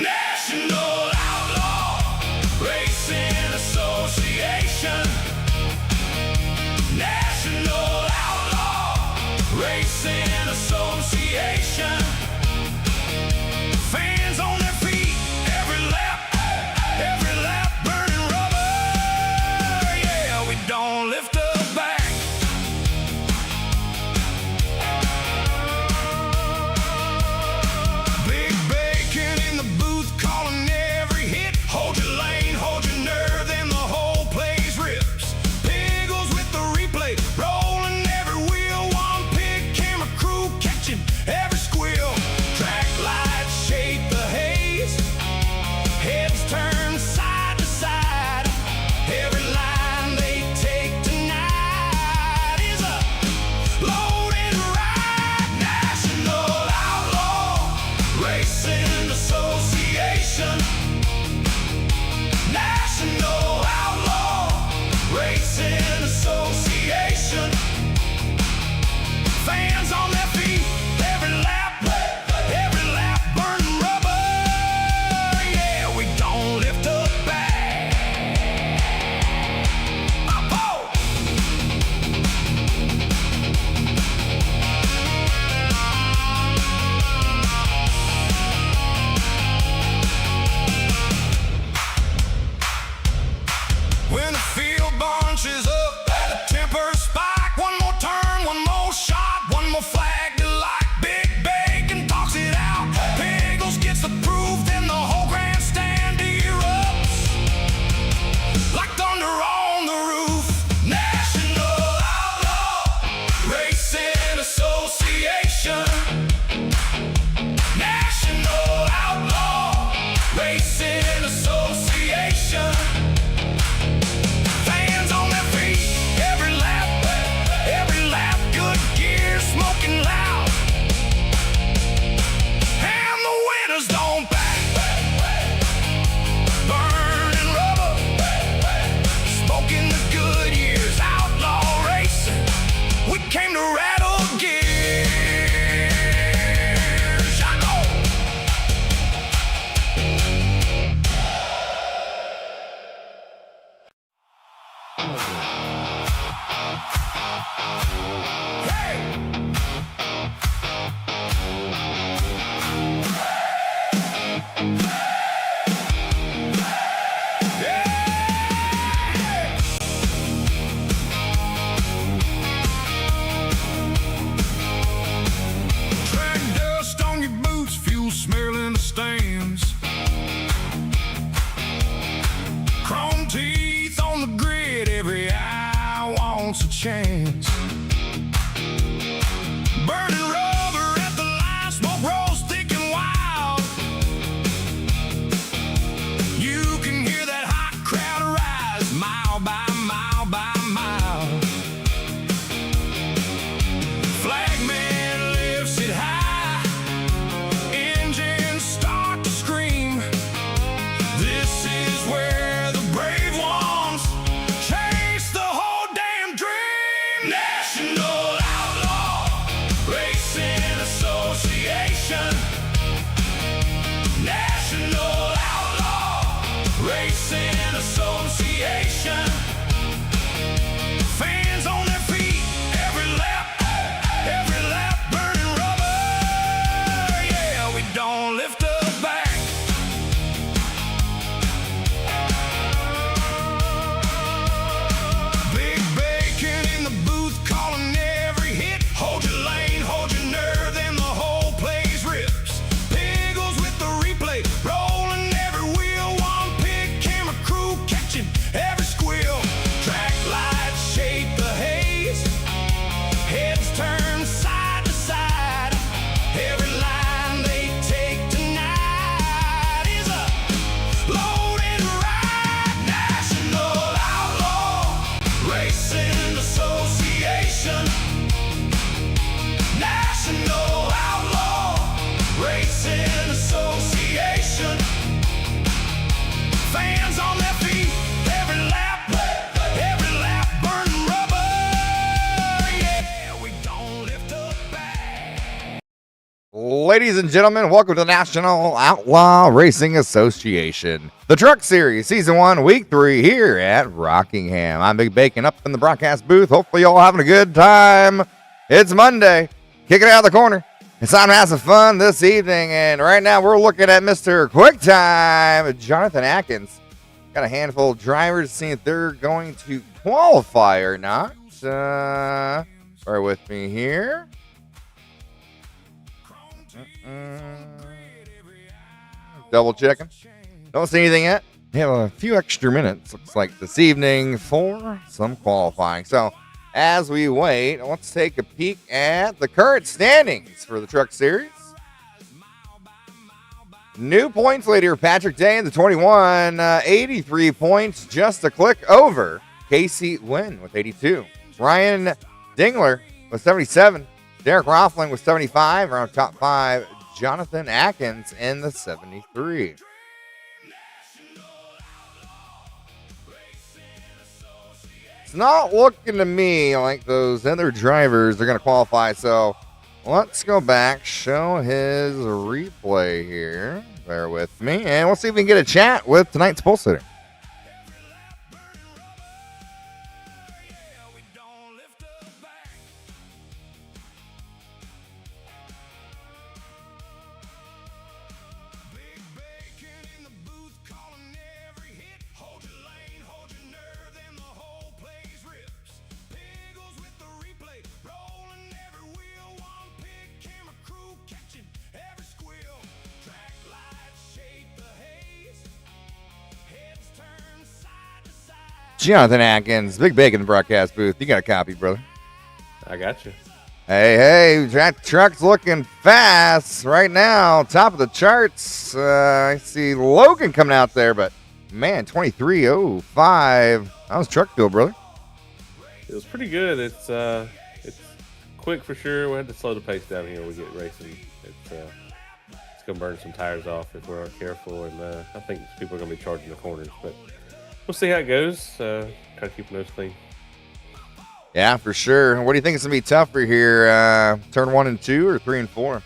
National Outlaw Racing Association. National Outlaw Racing Association. Fans on their feet, every lap burning rubber. Yeah, we don't lift up back. Big bacon in the booth calling every hit. Hold your lane, hold your nerve, then the whole place rips. Piggles with the replay, rolling every wheel. One pig camera crew catching every squeal. Track lights shape the haze, heads turn side to side. Every line they take tonight is a loaded ride. National Outlaw Racing Association. National Outlaw Racing Association. Fans on their feet, every lap burning rubber. Yeah, we don't lift up back. Up-oh! When the field bunches up, the tempers spike. One more turn, one more shot, one more flag to like. Big bacon talks it out. Piggles gets the proof, then the whole grandstand erupts like thunder on the roof. National Outlaw Racing Association. National Outlaw Racing Association. Fans on their feet, every lap, good gear smoking loud. And the winners don't back. Burning rubber, smoking the good years. Outlaw racing, we came to rattle gears. I know. Track dust on your boots, fuel smelling the stands. Chrome teeth on the grid, every eye wants a chance. Burning rubber at the line, smoke rolls thick and wild. You can hear that hot crowd rise, mile by mile by mile. Flagman lifts it high, engines start to scream. This is where the brave ones chase the whole damn dream. National Outlaw Racing Association. National Outlaw Racing Association. Fans on their feet, every lap burning rubber. Yeah, we don't lift up back. Big bacon in the booth calling every hit. Hold your lane, hold your nerve, then the whole place rips. Piggles with the replay, rolling every wheel. One pig camera crew catching every squeal. ladies and gentlemen. Welcome to the National Outlaw Racing Association, the Truck Series, Season 1, Week 3 here at Rockingham. I'm Big Bacon up in the broadcast booth. Hopefully y'all having a good time. It's Monday. Kicking it out of the corner. It's time to have some fun this evening, and right now we're looking at Mr. Quick Time, Jonathan Adkins. Got a handful of drivers, seeing if they're going to qualify or not. Bear with me here. Double checking. Don't see anything yet. We have a few extra minutes, looks like, this evening for some qualifying. So, as we wait, let's take a peek at the current standings for the Truck Series. New points leader, Patrick Day in the 21, 83 points, just a click over Casey Wynn with 82. Ryan Dingler with 77. Derek Rohlfing with 75. Around top 5, Jonathan Adkins in the 73. It's not looking to me like those other drivers are going to qualify, so let's go back, show his replay here. Bear with me, and we'll see if we can get a chat with tonight's pole sitter. Jonathan Adkins, Big Bacon in the broadcast booth. You got a copy, brother? I got you. Hey, that truck's looking fast right now. Top of the charts. I see Logan coming out there, but man, 23:05. How's the truck feel, brother? It was pretty good. It's quick for sure. We had to slow the pace down here. We get racing. It's gonna burn some tires off if we're not careful, and I think people are gonna be charging the corners, but we'll see how it goes. Try to keep nose clean. Yeah, for sure. What do you think is going to be tougher here? Turn 1 and 2 or 3 and 4?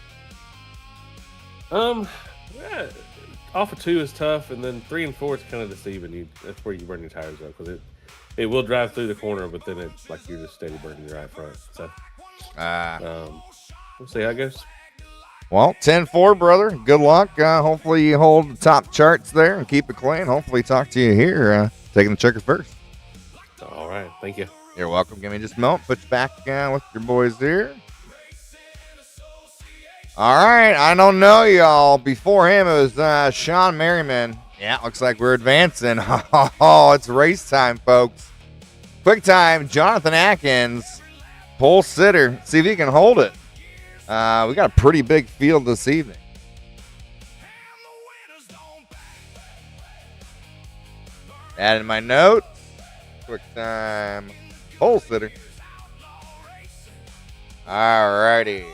Yeah, off of 2 is tough, and then 3 and 4 is kind of deceiving. That's where you burn your tires up, because it will drive through the corner, but then it's like you're just steady burning your right front. So we'll see how it goes. Well, 10-4, brother. Good luck. Hopefully you hold the top charts there and keep it clean. Hopefully talk to you here, taking the checker first. All right. Thank you. You're welcome. Give me just a moment. Put you back with your boys here. All right. I don't know, y'all. Before him, it was Sean Merriman. Yeah, looks like we're advancing. Oh, it's race time, folks. Quick time, Jonathan Adkins, pole sitter. See if he can hold it. We got a pretty big field this evening. Adding my notes. Quick time. Pole sitter. All righty.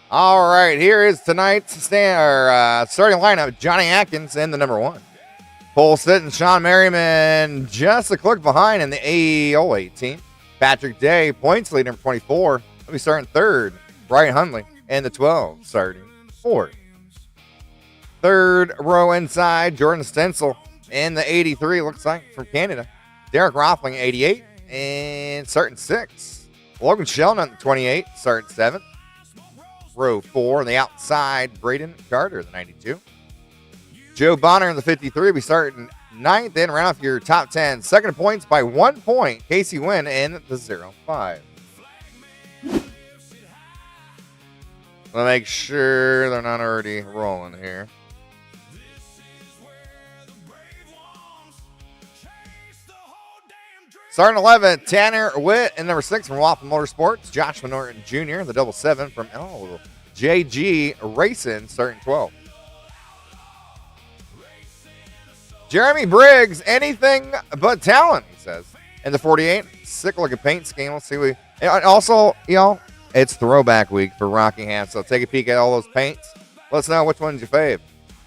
All right, here is tonight's starting lineup. Johnny Adkins in the number 1. Pole sitting Sean Merriman just a click behind in the AO18. Patrick Day, points lead, number 24. He'll be starting 3rd. Brian Hundley in the 12, starting 4th. 3rd row inside, Jordan Stencil in the 83, looks like, from Canada. Derek Rohlfing, 88, and starting 6. Logan Sheldon, 28, starting 7th. Row 4 on the outside, Braden Carter, the 92. Joe Bonner in the 53 will be starting 9th. Then round off your top 10. Second points by 1 point. Casey Wynn in the 05. I'll make sure they're not already rolling here. Starting 11, Tanner Witt in number 6 from Waffle Motorsports. Joshua Norton Jr. in the 7 from JG Racing, starting 12. Jeremy Briggs, anything but talent, he says. In the 48, sick looking paint scheme. Let's see And also, it's throwback week for Rockingham, so take a peek at all those paints. Let us know which one's your fave.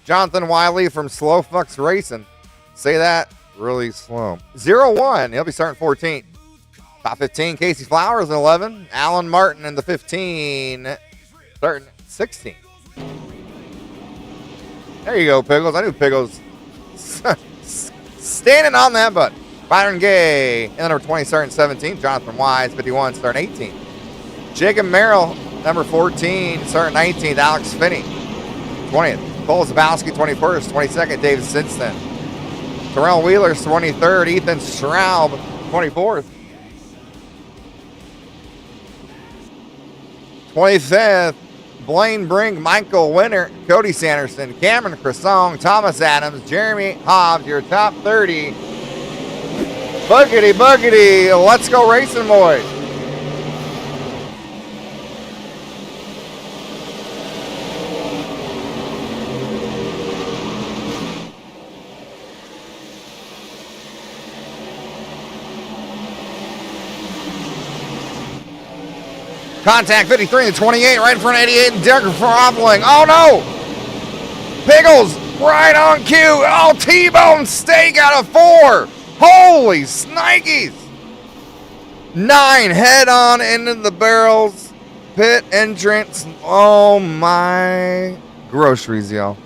Jonathan Wiley from Slow Fucks Racing. Say that really slow. 0-1. He'll be starting 14th. Top 15, Casey Flowers in 11. Alan Martin in the 15. Starting 16. There you go, Piggles. I knew Piggles standing on that button. Byron Gay in the number 20 starting 17. Jonathan Wise, 51, starting 18. Jacob Merrill, number 14, starting 19th. Alex Finney, 20th. Cole Zabowski, 21st. 22nd, David Simpson. Terrell Wheeler, 23rd. Ethan Schraub, 24th. 25th, Blaine Brink, Michael Winter, Cody Sanderson, Cameron Croissant, Thomas Adams, Jeremy Hobbs, your top 30. Boogity, boogity, let's go racing, boys. Contact 53 and 28 right in front of 88 and Derek Rohlfing. Oh no! Piggles right on cue. Oh, T-bone steak out of 4. Holy snikes! 9 head on into the barrels. Pit entrance. Oh my groceries, y'all.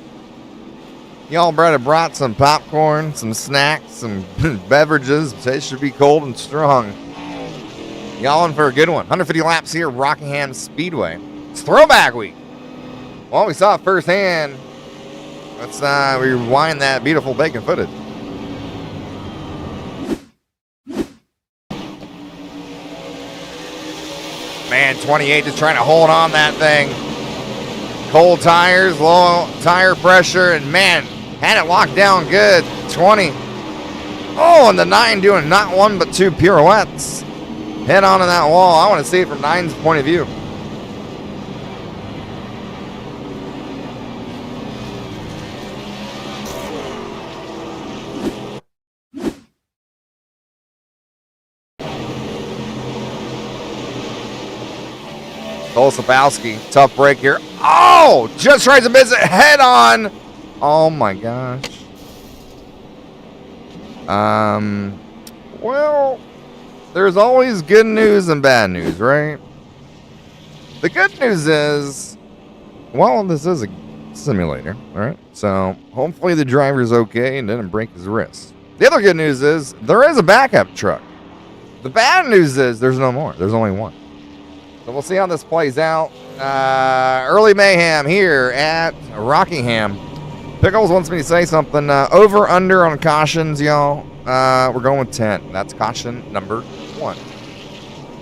Y'all better brought some popcorn, some snacks, some beverages. They should be cold and strong. Y'all in for a good one. 150 laps here, Rockingham Speedway. It's throwback week. Well, we saw it firsthand. Let's rewind that beautiful bacon footage. Man, 28 just trying to hold on that thing. Cold tires, low tire pressure, and man, had it locked down good. 20. Oh, and the 9 doing not one but 2 pirouettes. Head on to that wall. I want to see it from 9's point of view. Cole Zabowski, tough break here. Oh, just tries to miss it head on. Oh my gosh. Well, there's always good news and bad news, right? The good news is, well, this is a simulator, all right? So hopefully the driver's okay and didn't break his wrist. The other good news is there is a backup truck. The bad news is there's no more. There's only one. So we'll see how this plays out. Early mayhem here at Rockingham. Pickles wants me to say something. Over, under on cautions, y'all. We're going with 10. That's caution number 1.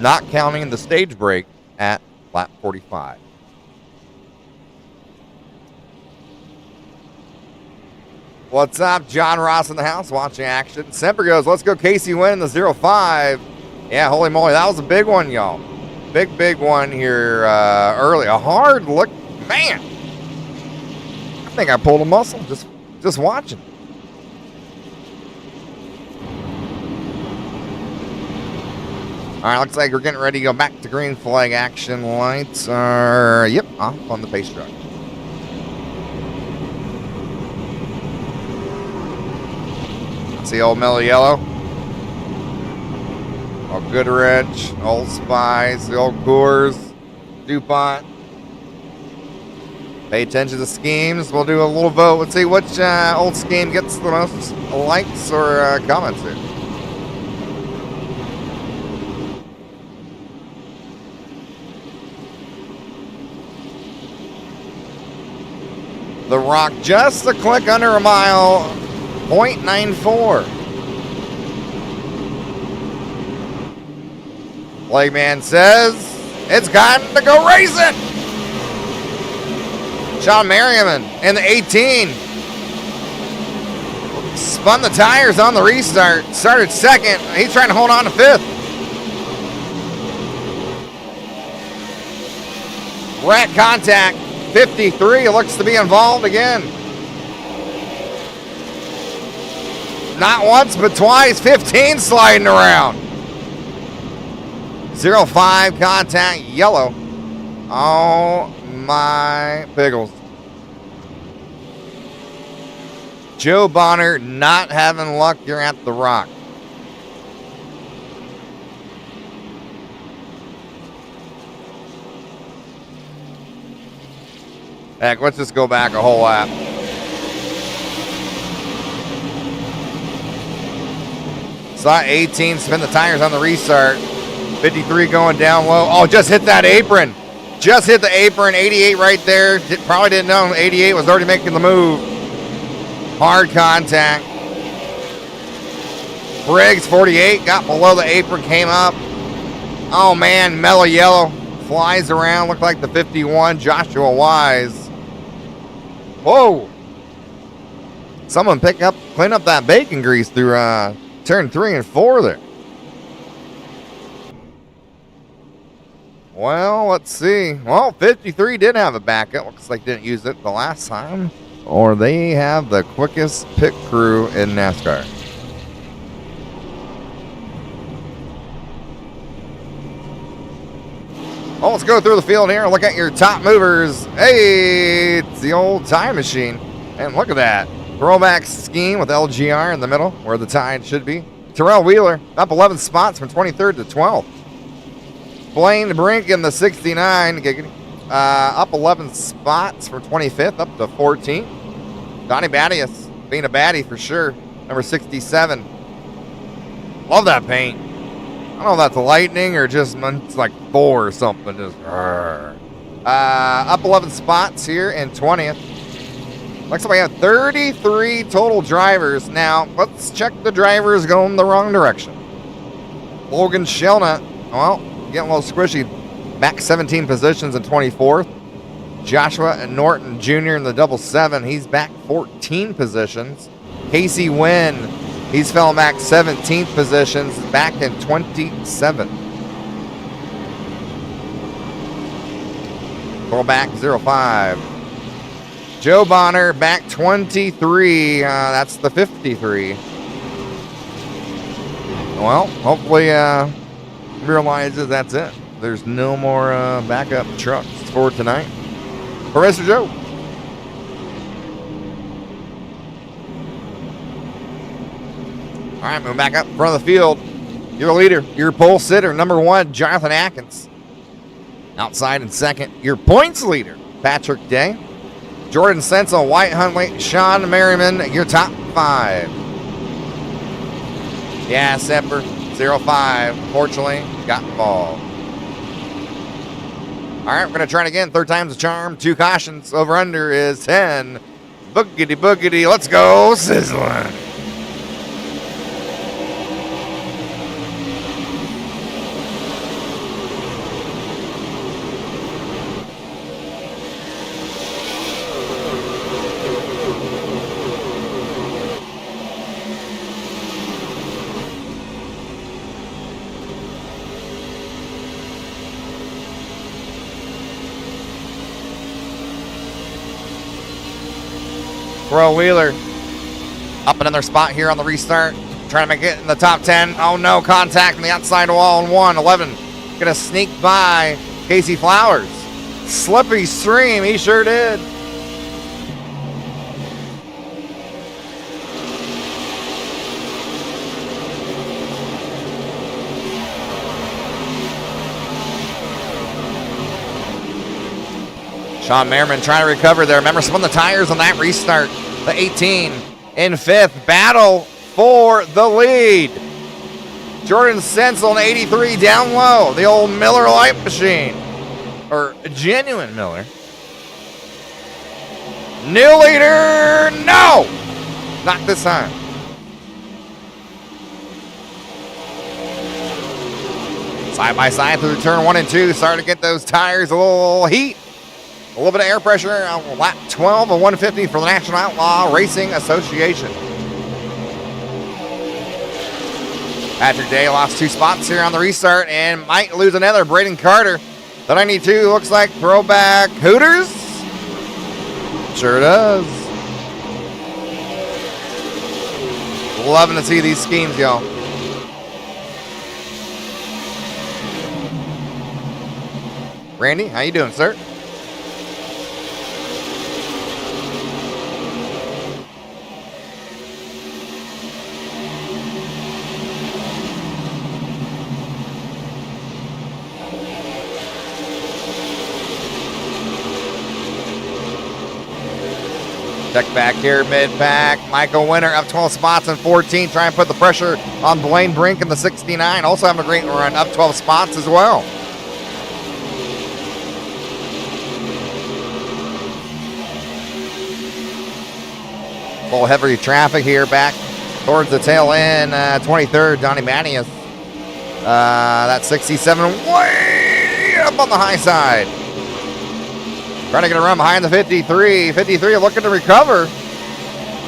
Not counting the stage break at lap 45. What's up? John Ross in the house watching action. Semper goes, let's go Casey Wynn in the 05. Yeah, holy moly. That was a big one, y'all. Big one here early. A hard look. Man, I think I pulled a muscle just watching. All right, looks like we're getting ready to go back to green flag action. Lights are, yep, off on the pace truck. See old Mellow Yellow. Old Goodrich, Old Spice, the old Coors, DuPont. Pay attention to schemes. We'll do a little vote. Let's see which old scheme gets the most likes or comments here. The Rock just a click under a mile, 0.94. Playman says it's time to go racing. Sean Merriman in the 18. Spun the tires on the restart. Started second. He's trying to hold on to 5th. Rat contact. 53 looks to be involved again. Not once, but twice. 15 sliding around. 05 contact yellow. Oh my pickles. Joe Bonner not having luck. You're at the rock. Heck, let's just go back a whole lap. Slot 18, spin the tires on the restart. 53 going down low. Oh, just hit that apron. Just hit the apron. 88 right there. Probably didn't know 88 was already making the move. Hard contact. Briggs, 48, got below the apron, came up. Oh, man, mellow yellow. Flies around, looked like the 51, Joshua Wise. Whoa. Someone clean up that bacon grease through turn 3 and 4 there. Well, let's see. Well, 53 did have a backup. Looks like didn't use it the last time. Or they have the quickest pit crew in NASCAR. Oh, let's go through the field here and look at your top movers. Hey, it's the old time machine. And look at that. Throwback scheme with LGR in the middle where the tide should be. Terrell Wheeler up 11 spots from 23rd to 12th. Blaine Brink in the 69. Up 11 spots from 25th up to 14th. Donnie Battius being a baddie for sure. Number 67. Love that paint. I don't know if that's lightning or just it's like Thor or something. Just up 11 spots here in 20th. Looks like we have 33 total drivers. Now, let's check the drivers going the wrong direction. Logan Shelnut, well, getting a little squishy. Back 17 positions in 24th. Joshua Norton Jr. in the double 7. He's back 14 positions. Casey Wynn, he's fell back 17th positions, back in 27. Roll back 05. Joe Bonner back 23. That's the 53. Well, hopefully realizes that's it. There's no more backup trucks for tonight. For Mr. Joe. All right, moving back up in front of the field. Your leader, your pole sitter, number 1, Jonathan Adkins. Outside in second, your points leader, Patrick Day. Jordan Sensel, White Huntley, Sean Merriman, your top 5. Yeah, Sepper, 05, unfortunately, got involved. All right, we're going to try it again. Third time's a charm. 2 cautions. Over under is 10. Boogity, boogity. Let's go, sizzling. Terrell Wheeler up another spot here on the restart. Trying to make it in the top 10. Oh no, contact on the outside wall in 1. 11 gonna sneak by Casey Flowers. Slippery stream, he sure did. Sean Merriman trying to recover there. Remember, spun the tires on that restart. The 18 in 5th. Battle for the lead. Jordan Sensel in 83 down low. The old Miller Light Machine. Or genuine Miller. New leader. No! Not this time. Side by side through turn 1 and 2. Starting to get those tires a little heat. A little bit of air pressure on lap 12 of 150 for the National Outlaw Racing Association. Patrick Day lost 2 spots here on the restart and might lose another. Braden Carter, the 92, looks like throwback Hooters. Sure does. Loving to see these schemes, y'all. Randy, how you doing, sir? Check back here, mid-pack. Michael Winner up 12 spots in 14. Try and put the pressure on Blaine Brink in the 69. Also having a great run, up 12 spots as well. A little heavy traffic here back towards the tail end. 23rd, Donnie Mattias. That 67 way up on the high side. Trying to get a run behind the 53. 53 looking to recover.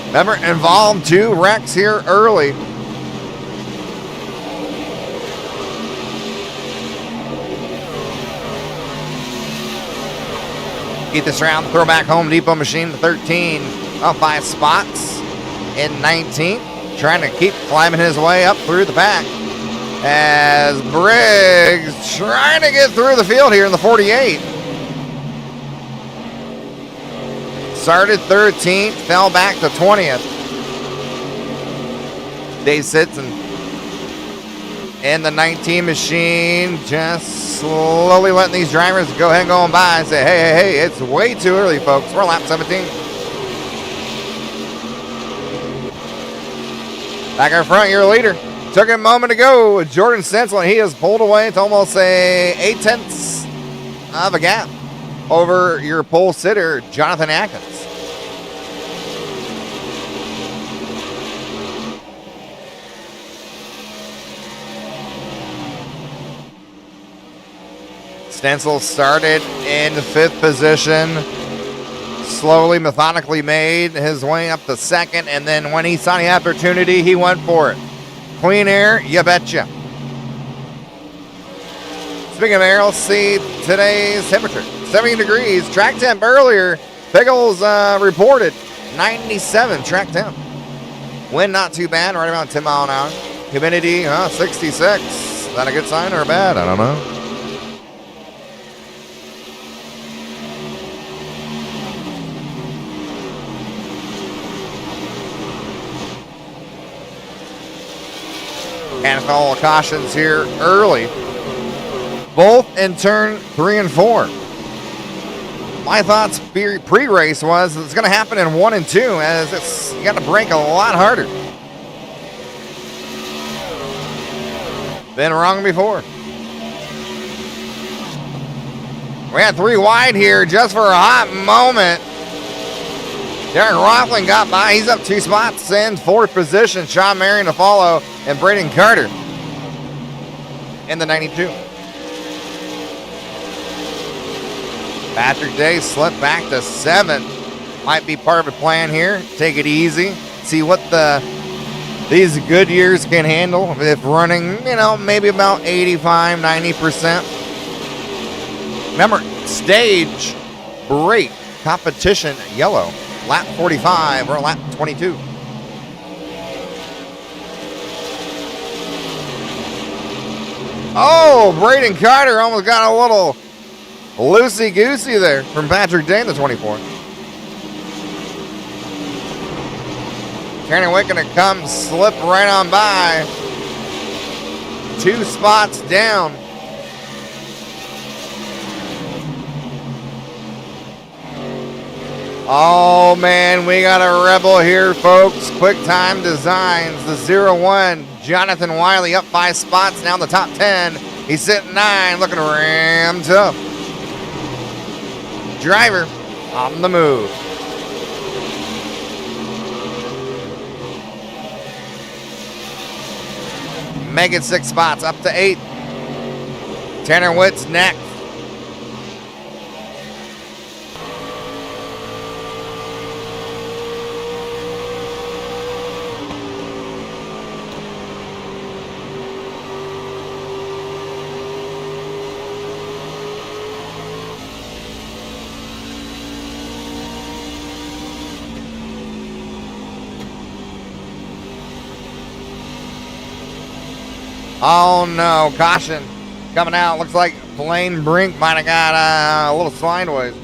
Remember, involved 2 wrecks here early. Keep this round, throw back Home Depot machine to 13. Up 5 spots in 19th. Trying to keep climbing his way up through the pack. As Briggs trying to get through the field here in the 48. Started 13th, fell back to 20th. Dave Sitson in the 19 machine, just slowly letting these drivers go ahead and go on by and say, hey, it's way too early, folks. We're lap 17. Back in front, your leader. Took a moment to go. Jordan Stencil, and he has pulled away to almost a 8/10 of a gap over your pole sitter, Jonathan Adkins. Stencil started in 5th position, slowly, methodically made his way up to 2nd, and then when he saw the opportunity, he went for it. Clean air, you betcha. Speaking of air, let's see today's temperature. 70 degrees. Track temp earlier, Pickles reported 97 track temp. Wind not too bad, right around 10 mile an hour. Humidity, 66. Is that a good sign or bad? I don't know. Handful of cautions here early, both in turn 3 and 4. My thoughts pre-race was it's going to happen in 1 and 2, as you got to brake a lot harder. Been wrong before. We had 3 wide here just for a hot moment. Derek Rohlfing got by. He's up 2 spots in 4th position. Sean Marion to follow, and Braden Carter in the 92. Patrick Day slipped back to 7th. Might be part of a plan here. Take it easy. See what these good years can handle if running, maybe about 85, 90%. Remember, stage break competition yellow. Lap 45 or lap 22. Oh, Braden Carter almost got a little loosey-goosey there from Patrick Day in the 24. Tanner Wick gonna come slip right on by. 2 spots down. Oh man, we got a rebel here, folks. Quick Time Designs, the 01. Jonathan Wiley up 5 spots, now in the top 10. He's sitting 9, looking ram tough. Driver on the move. Make it 6 spots, up to 8. Tanner Witt's next. Oh no, caution coming out. Looks like plane brink might have got a little sideways.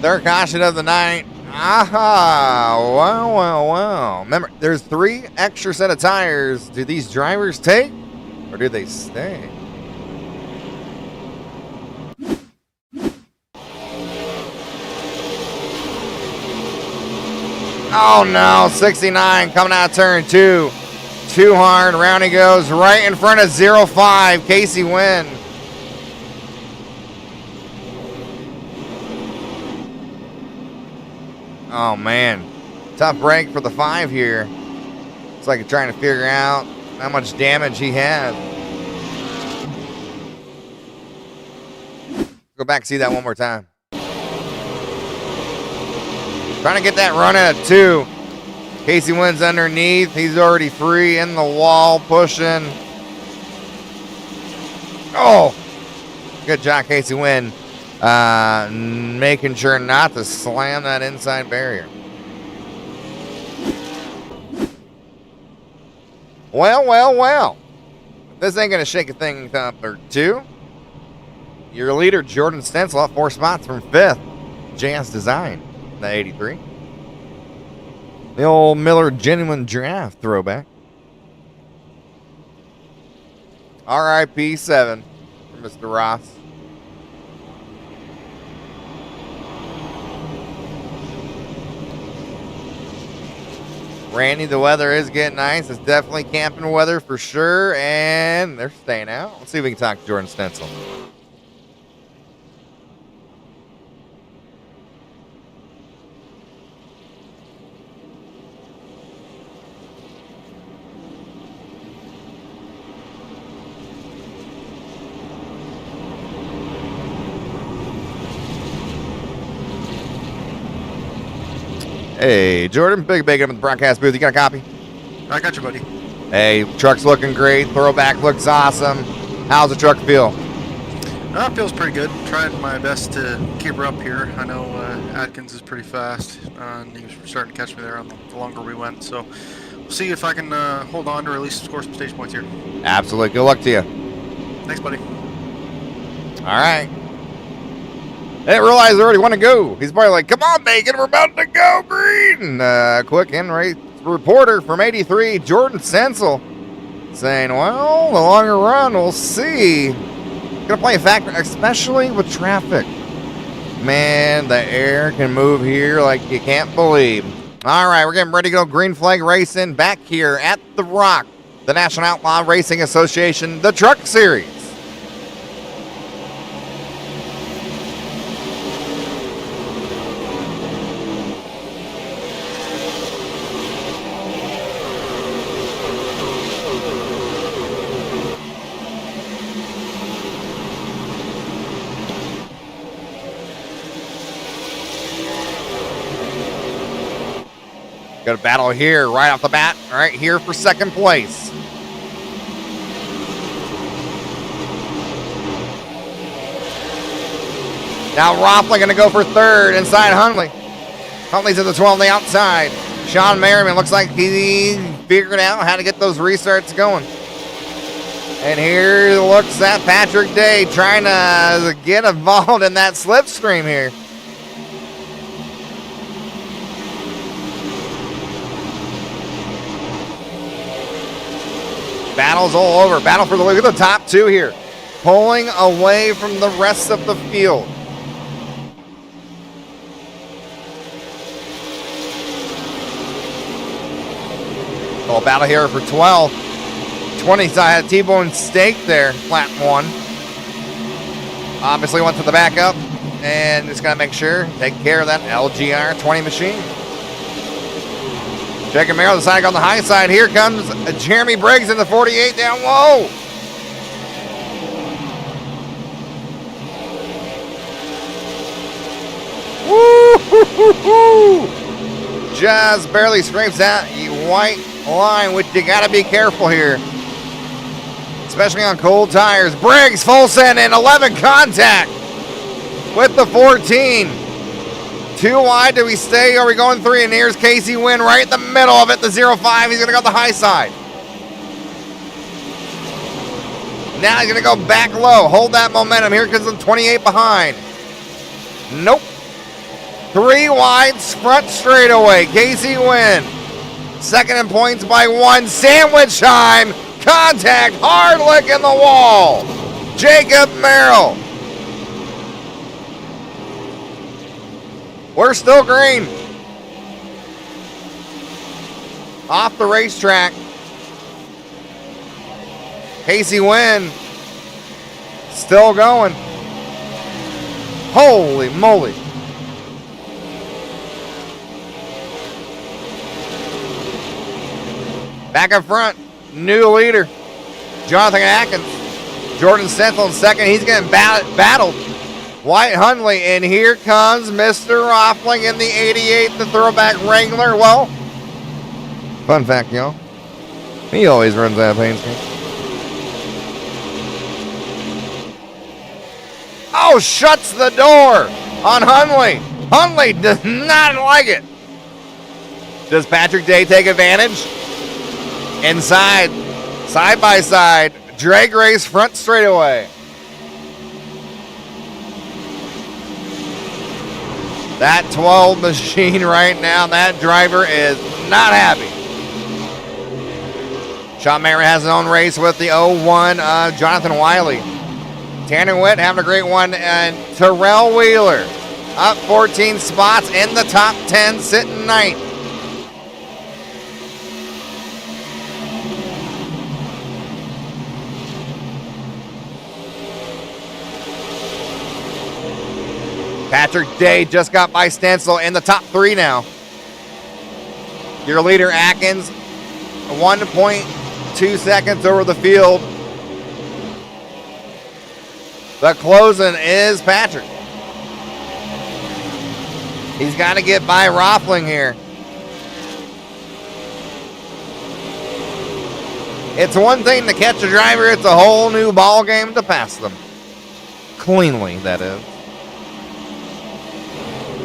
Third caution of the night. Aha! Wow, wow, wow. Remember, there's 3 extra set of tires. Do these drivers take, or do they stay? Oh no, 69 coming out of turn 2. Too hard. Round he goes right in front of 05. Casey Wynn. Oh man, tough break for the 5 here. It's like trying to figure out how much damage he had. Go back and see that one more time. Trying to get that run at a 2. Casey Wynn's underneath. He's already free in the wall, pushing. Oh, good job, Casey Wynn. Making sure not to slam that inside barrier. Well, well, well. This ain't gonna shake a thing up or 2. Your leader, Jordan Stencil, up 4 spots from 5th. JS Design, the 83. The old Miller Genuine Draft throwback. RIP 7 for Mr. Ross. Randy, the weather is getting nice. It's definitely camping weather for sure, and they're staying out. Let's see if we can talk to Jordan Stencil. Hey, Jordan, Big Bacon up in the broadcast booth. You got a copy? I got you, buddy. Hey, truck's looking great. Throwback looks awesome. How's the truck feel? It feels pretty good. Trying my best to keep her up here. I know Adkins is pretty fast, and he was starting to catch me there on the longer we went. So we'll see if I can hold on to or at least score some stage points here. Absolutely. Good luck to you. Thanks, buddy. All right. I didn't realize they already want to go. He's probably like, come on, Bacon, we're about to go green. Quick in-race reporter from 83, Jordan Stencil, saying, well, the longer run, we'll see. Gonna play a factor, especially with traffic. Man, the air can move here like you can't believe. All right, we're getting ready to go green flag racing back here at the Rock, the National Outlaw Racing Association, the Truck Series. Got a battle here right off the bat, right here for second place. Now Rohlfing going to go for third inside Huntley. Huntley's at the 12 on the outside. Sean Merriman looks like he figured out how to get those restarts going. And here looks at Patrick Day trying to get involved in that slipstream here. Battles all over. Battle for the lead. Look at the top 2 here. Pulling away from the rest of the field. Oh, battle here for 12. 20 side. T-bone stake there. Flat 1. Obviously went to the backup. And just got to make sure. Take care of that LGR 20 machine. Checking Merrill, the side on the high side. Here comes Jeremy Briggs in the 48 down low. Woo-hoo-hoo-hoo. Just barely scrapes that white line, which you got to be careful here, especially on cold tires. Briggs full send in 11 contact with the 14. Too wide. Do we stay? Are we going 3? And here's Casey Wynn right in the middle of it, the 0-5. He's going to go the high side. Now he's going to go back low. Hold that momentum. Here comes the 28 behind. Nope. 3 wide, front straightaway. Casey Wynn. Second in points by 1. Sandwich time. Contact. Hard lick in the wall. Jacob Merrill. We're still green. Off the racetrack. Casey Wynn still going. Holy moly. Back up front, new leader, Jonathan Adkins. Jordan Senthal in second. He's getting battled. White Hundley, and here comes Mr. Rohlfing in the 88, the throwback Wrangler. Well, fun fact, y'all. He always runs out of paint scheme. Oh, shuts the door on Hundley. Hundley does not like it. Does Patrick Day take advantage? Inside, side by side, drag race front straightaway. That 12 machine right now, that driver is not happy. Sean Merritt has his own race with the 01 Jonathan Wiley. Tanner Witt having a great one, and Terrell Wheeler up 14 spots in the top 10, sitting ninth. Patrick Day just got by Stencil in the top 3 now. Your leader, Adkins, 1.2 seconds over the field. The closing is Patrick. He's got to get by Rohlfing here. It's one thing to catch a driver. It's a whole new ball game to pass them. Cleanly, that is.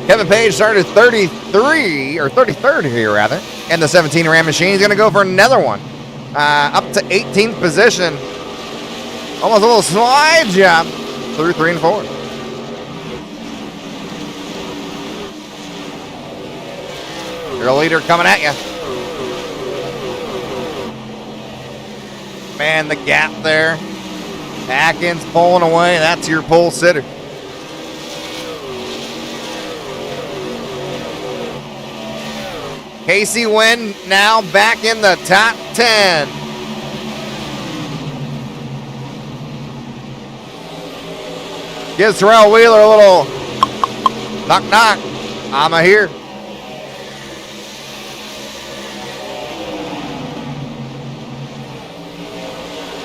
Kevin Page started 33, or 33rd here, rather, in the 17 Ram machine. He's going to go for another one. Up to 18th position. Almost a little slide job through 3 and 4. Your leader coming at you. Man, the gap there. Adkins pulling away. That's your pole sitter. Casey Wynn now back in the top 10. Gives Terrell Wheeler a little knock knock. I'm a here.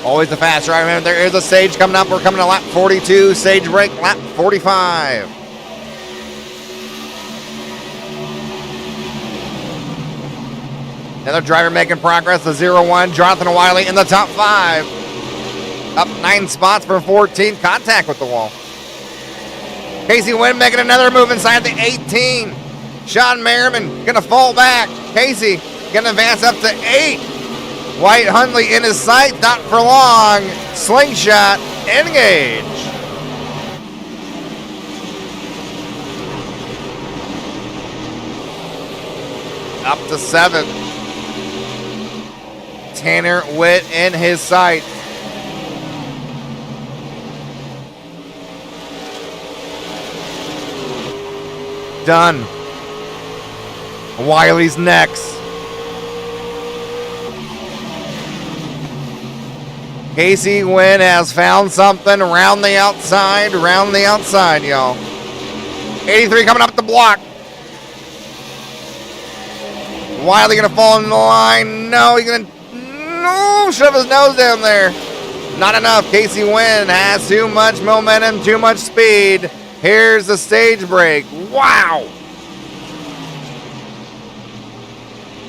Always the fast driver. There is a Sage coming up. We're coming to lap 42. Sage break, lap 45. Another driver making progress, the 0-1, Jonathan Wiley in the top 5. Up 9 spots from 14, contact with the wall. Casey Wynn making another move inside the 18. Sean Merriman gonna fall back. Casey gonna advance up to 8. White Hundley in his sight, not for long. Slingshot, engage. Up to 7. Tanner Witt in his sight. Done. Wiley's next. Casey Wynn has found something around the outside, y'all. 83 coming up the block. Wiley gonna fall in the line. No, he's gonna shove his nose down there. Not enough. Casey Wynn has too much momentum, too much speed. Here's the stage break. Wow.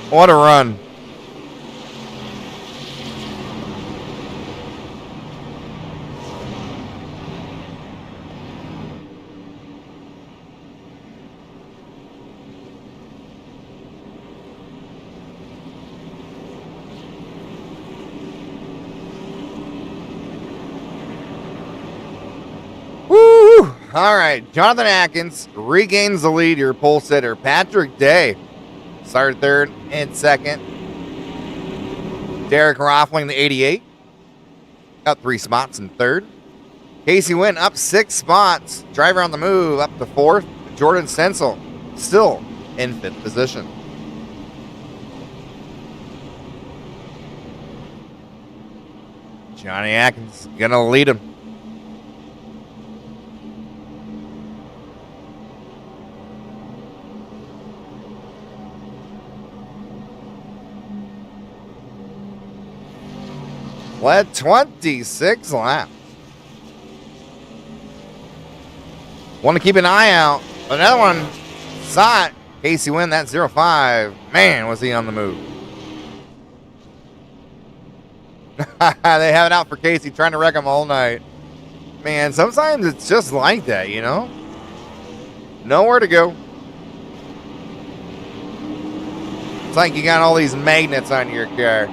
What a run. All right, Jonathan Adkins regains the lead. Your pole sitter, Patrick Day, started third and second. Derek Rohlfing, the 88, up 3 spots in third. Casey Wynn up 6 spots. Driver on the move up to fourth. Jordan Stencil still in 5th position. Johnny Adkins gonna lead him. Led 26 laps. Want to keep an eye out. Another one saw it. Casey Wynn, that 05. Man, was he on the move. They have it out for Casey, trying to wreck him all night. Man, sometimes it's just like that, you know? Nowhere to go. It's like you got all these magnets on your car.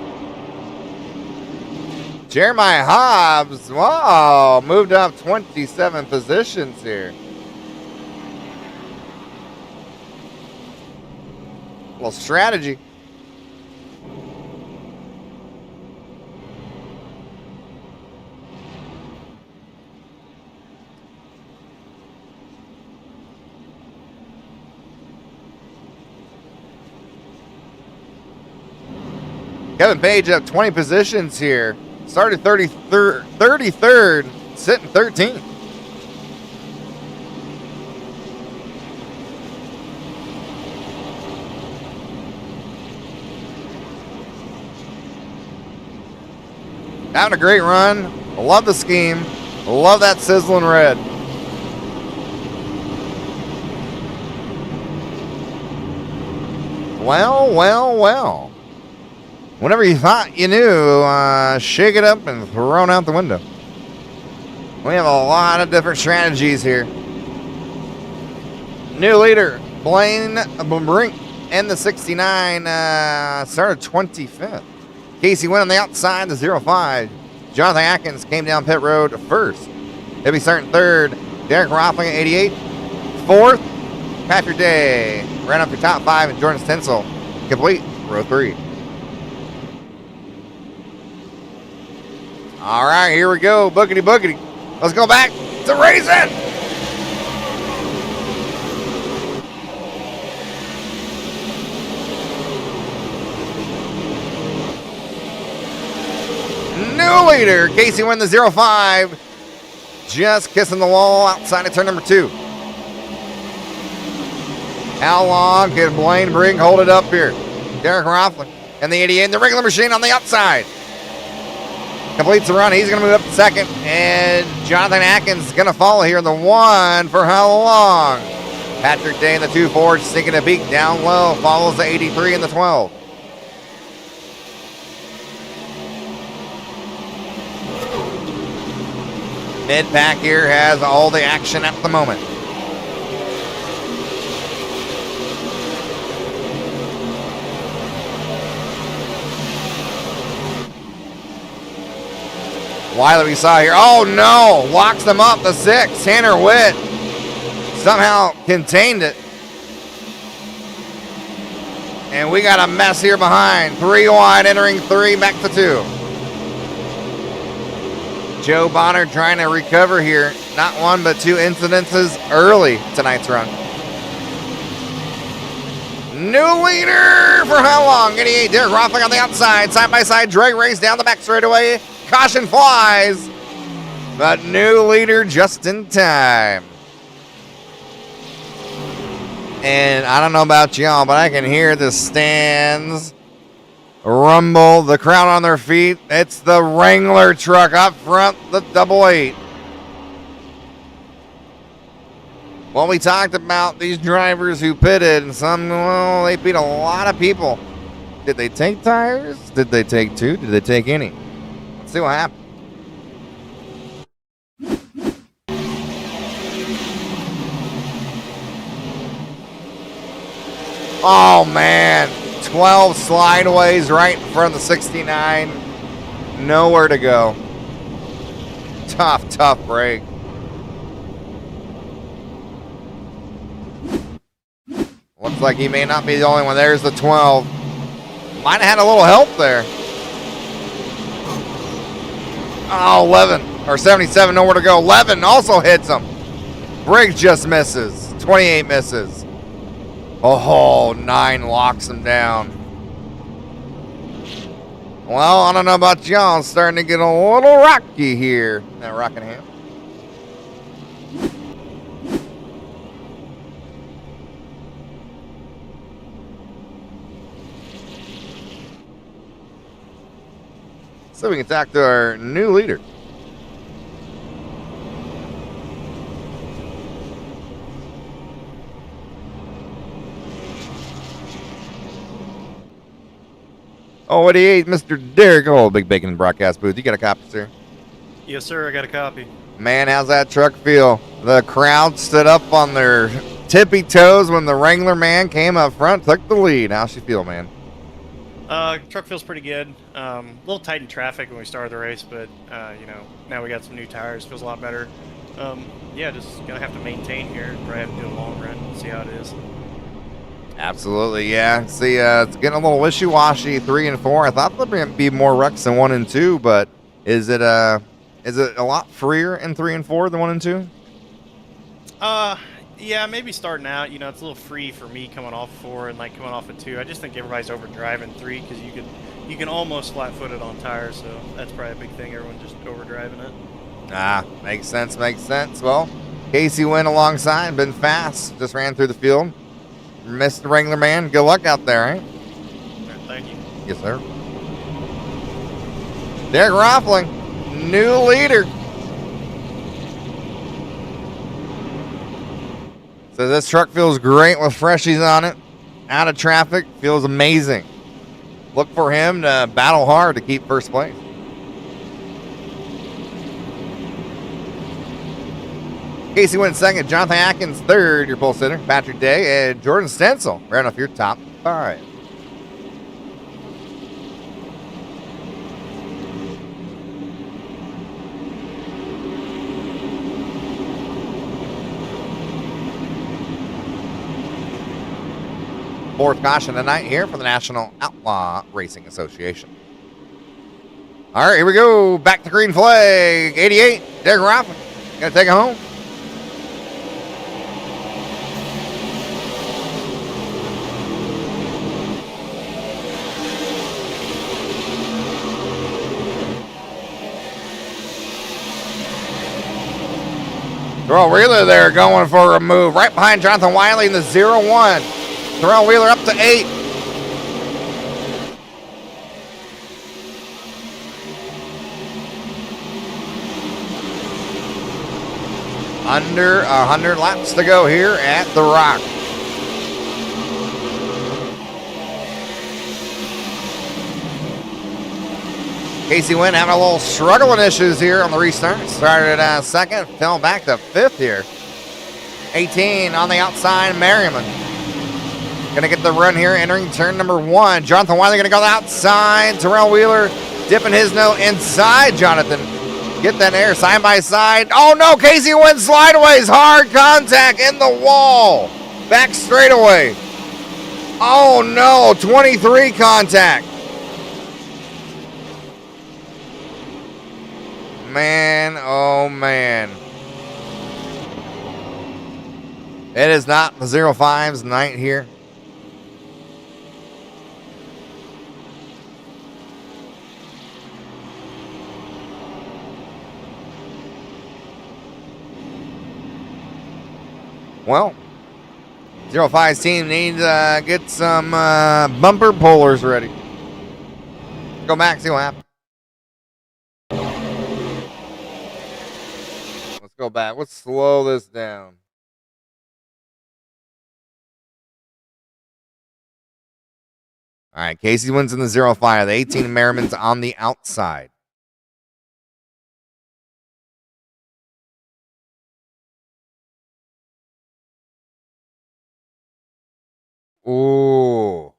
Jeremiah Hobbs, wow, moved up 27 positions here. A little strategy. Kevin Page up 20 positions here. Started 33rd, sitting 13th. Having a great run. Love the scheme. Love that sizzling red. Well, well, well. Whenever you thought you knew, shake it up and throw it out the window. We have a lot of different strategies here. New leader, Blaine Brink, and the 69 started 25th. Casey Wynn on the outside, the 05. Jonathan Adkins came down pit road first. He'll be starting third. Derek Rohlfing at 88. Fourth, Patrick Day. Ran up your top 5, and Jordan Stencil complete row 3. All right, here we go. Boogity, boogity. Let's go back to racing. New leader, Casey Wynn, the 05. Just kissing the wall outside of turn number 2. How long can Blaine Brink hold it up here? Derek Rohlfing and the 88, and the regular machine on the outside. Completes the run. He's going to move up to second. And Jonathan Adkins is going to follow here in the 1 for how long? Patrick Day in the 2-4, sneaking a peek down low. Follows the 83 and the 12. Mid-pack here has all the action at the moment. Wiley we saw here. Oh no! Locks them up. The 6. Tanner Witt somehow contained it. And we got a mess here behind. 3 wide, entering 3, back to 2. Joe Bonner trying to recover here. Not 1, but 2 incidences early tonight's run. New leader for how long? 88. Derek Rohlfing on the outside. Side by side drag race down the back straightaway. Caution flies. But new leader just in time. And I don't know about y'all, but I can hear the stands rumble, the crowd on their feet. It's the Wrangler truck up front, the 88. Well, we talked about these drivers who pitted, and some, well, they beat a lot of people. Did they take tires? Did they take 2? Did they take any? Let's see what happened. Oh, man. 12 slideways right in front of the 69. Nowhere to go. Tough break. Looks like he may not be the only one. There's the 12. Might have had a little help there. Oh, 11 or 77, nowhere to go. 11 also hits him. Briggs just misses. 28 misses. Oh, 9 locks him down. Well, I don't know about y'all. It's starting to get a little rocky here at Rockingham. So we can talk to our new leader. Oh, 88, Mr. Derek. Oh, Big Bacon broadcast booth. You got a copy, sir? Yes, sir. I got a copy. Man, how's that truck feel? The crowd stood up on their tippy toes when the Wrangler man came up front, took the lead. How's she feel, man? Truck feels pretty good. A little tight in traffic when we started the race, but you know, now we got some new tires. Feels a lot better. Yeah, just gonna have to maintain here. Probably have to do a long run. See how it is. Absolutely, yeah. See, it's getting a little wishy-washy, 3 and 4. I thought there'd be more wrecks than 1 and 2, but is it a lot freer in 3 and 4 than 1 and 2? Yeah, maybe starting out, you know, it's a little free for me coming off 4 and like coming off of 2. I just think everybody's overdriving 3 because you can almost flat-footed on tires, so that's probably a big thing. Everyone's just overdriving it. Ah, makes sense, makes sense. Well, Casey Wynn alongside, been fast, just ran through the field. Missed the Wrangler man. Good luck out there, eh? Thank you. Yes, sir. Derek Rohlfing, new leader. So this truck feels great with freshies on it. Out of traffic, feels amazing. Look for him to battle hard to keep first place. Casey Wynn second, Jonathan Adkins third, your pole sitter, Patrick Day, and Jordan Stencil, round off your top 5. Fourth caution tonight here for the National Outlaw Racing Association. All right, here we go. Back to green flag. 88, Derek Rohlfing. Gonna take it home. Terrell Wheeler there going for a move. Right behind Jonathan Wiley in the 0-1. Terrell Wheeler up to 8. Under 100 laps to go here at the Rock. Casey Wynn having a little struggling issues here on the restart. Started at second, fell back to 5th here. 18 on the outside, Merriman. Gonna get the run here, entering turn number 1. Jonathan Wiley gonna go outside. Terrell Wheeler dipping his nose inside Jonathan. Get that air side by side. Oh no, Casey Wynn slideaways. Hard contact in the wall. Back straightaway. Oh no, 23 contact. Man, oh man. It is not the 05's night here. Well, 05's team needs to get some bumper pullers ready. Go back, see what happens. Let's go back. Let's slow this down. All right, Casey Wynn's in the 05. The 18 Merriman's on the outside. Ooh.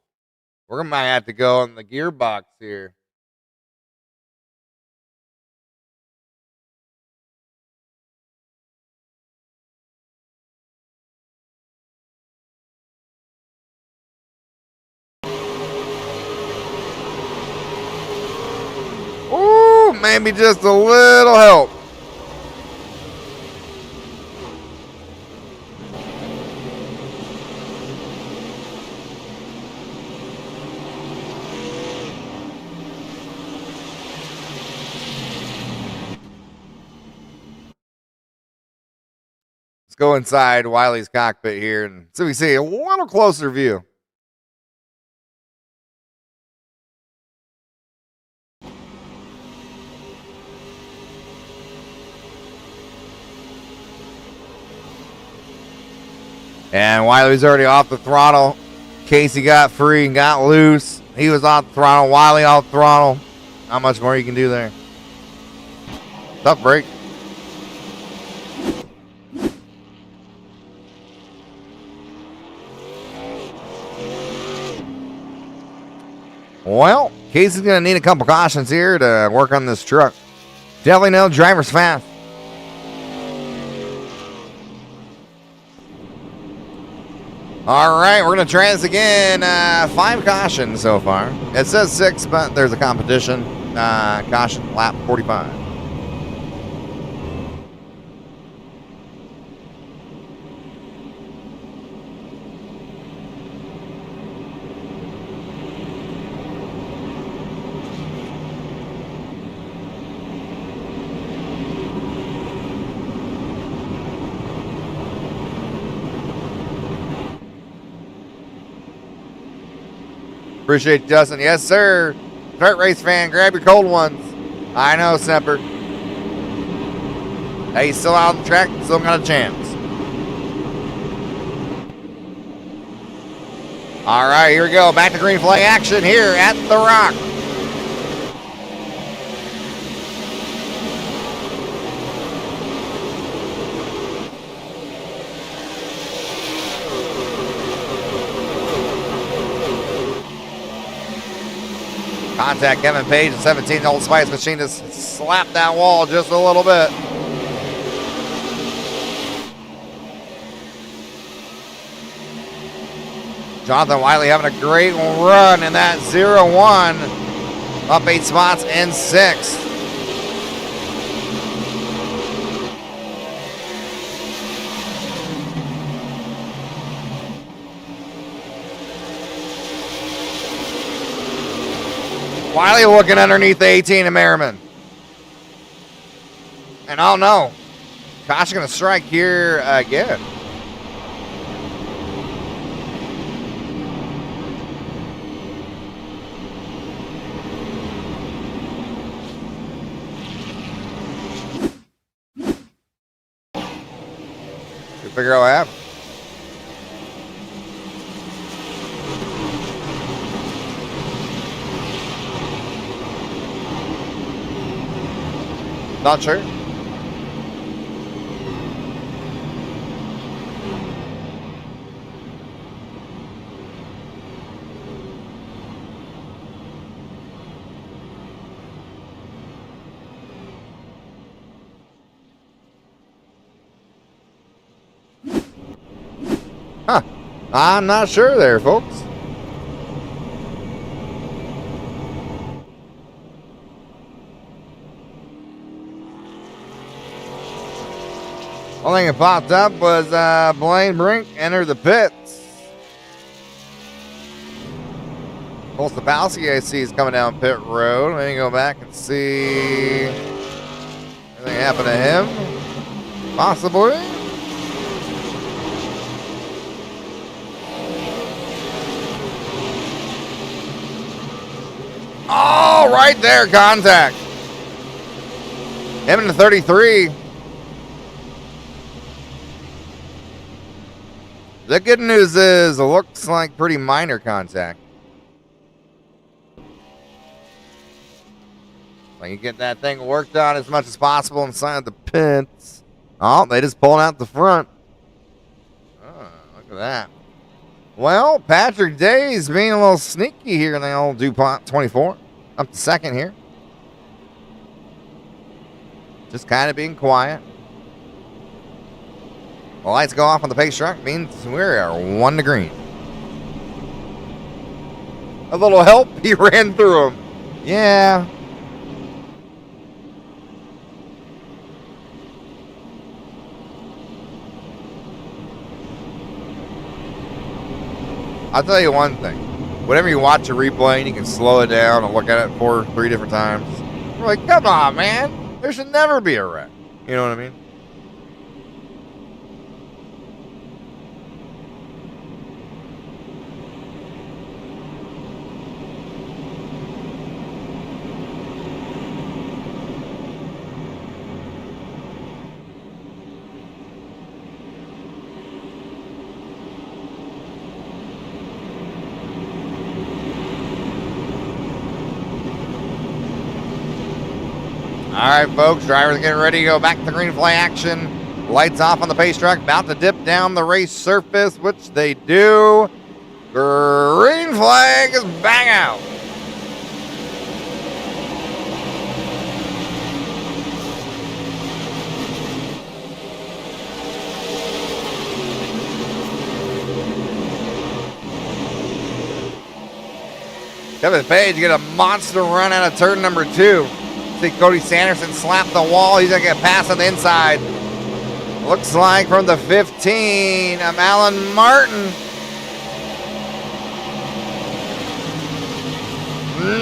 We're going to have to go on the gearbox here. Woo! Maybe just a little help. Let's go inside Wiley's cockpit here and so we see a little closer view. And Wiley's already off the throttle. Casey got free and got loose. He was off the throttle. Wiley off the throttle. Not much more you can do there. Tough break. Well, Casey's going to need a couple cautions here to work on this truck. Definitely know driver's fast. All right, we're going to try this again. 5 cautions so far. It says 6, but there's a competition. Caution, lap 45. Appreciate you, Justin. Yes, sir. Dirt race fan, grab your cold ones. I know, Semper. Hey, he's still out on the track, still got a chance. All right, here we go. Back to green flag action here at the Rock. Contact Kevin Page, the 17 Old Spice machine, just slapped that wall just a little bit. Jonathan Wiley having a great run in that 0-1. Up 8 spots in 6th. Wiley looking underneath the 18 of Merriman. And oh no, Kosh going to strike here again. Good figure out what happened. Not sure. Huh. I'm not sure there, folks. Only thing that popped up was Blaine Brink entered the pits. Cole Stapowski, I see, is coming down pit road. Let me go back and see anything happened to him. Possibly. Oh, right there, contact. Him in the 33. The good news is it looks like pretty minor contact. Like you get that thing worked on as much as possible inside the pits. Oh, they just pulled out the front. Oh, look at that. Well, Patrick Day's being a little sneaky here in the old DuPont 24. Up to second here. Just kind of being quiet. The lights go off on the pace truck, means we are 1 to green. A little help, he ran through him. Yeah. I'll tell you one thing. Whenever you watch a replay and you can slow it down and look at it 3 different times, you're like, come on, man. There should never be a wreck. You know what I mean? All right, folks, drivers getting ready to go back to green flag action. Lights off on the pace truck, about to dip down the race surface, which they do. Green flag is back out. Kevin Page get a monster run out of turn number 2. See Cody Sanderson slap the wall. He's going to get past on the inside. Looks like from the 15 of Alan Martin.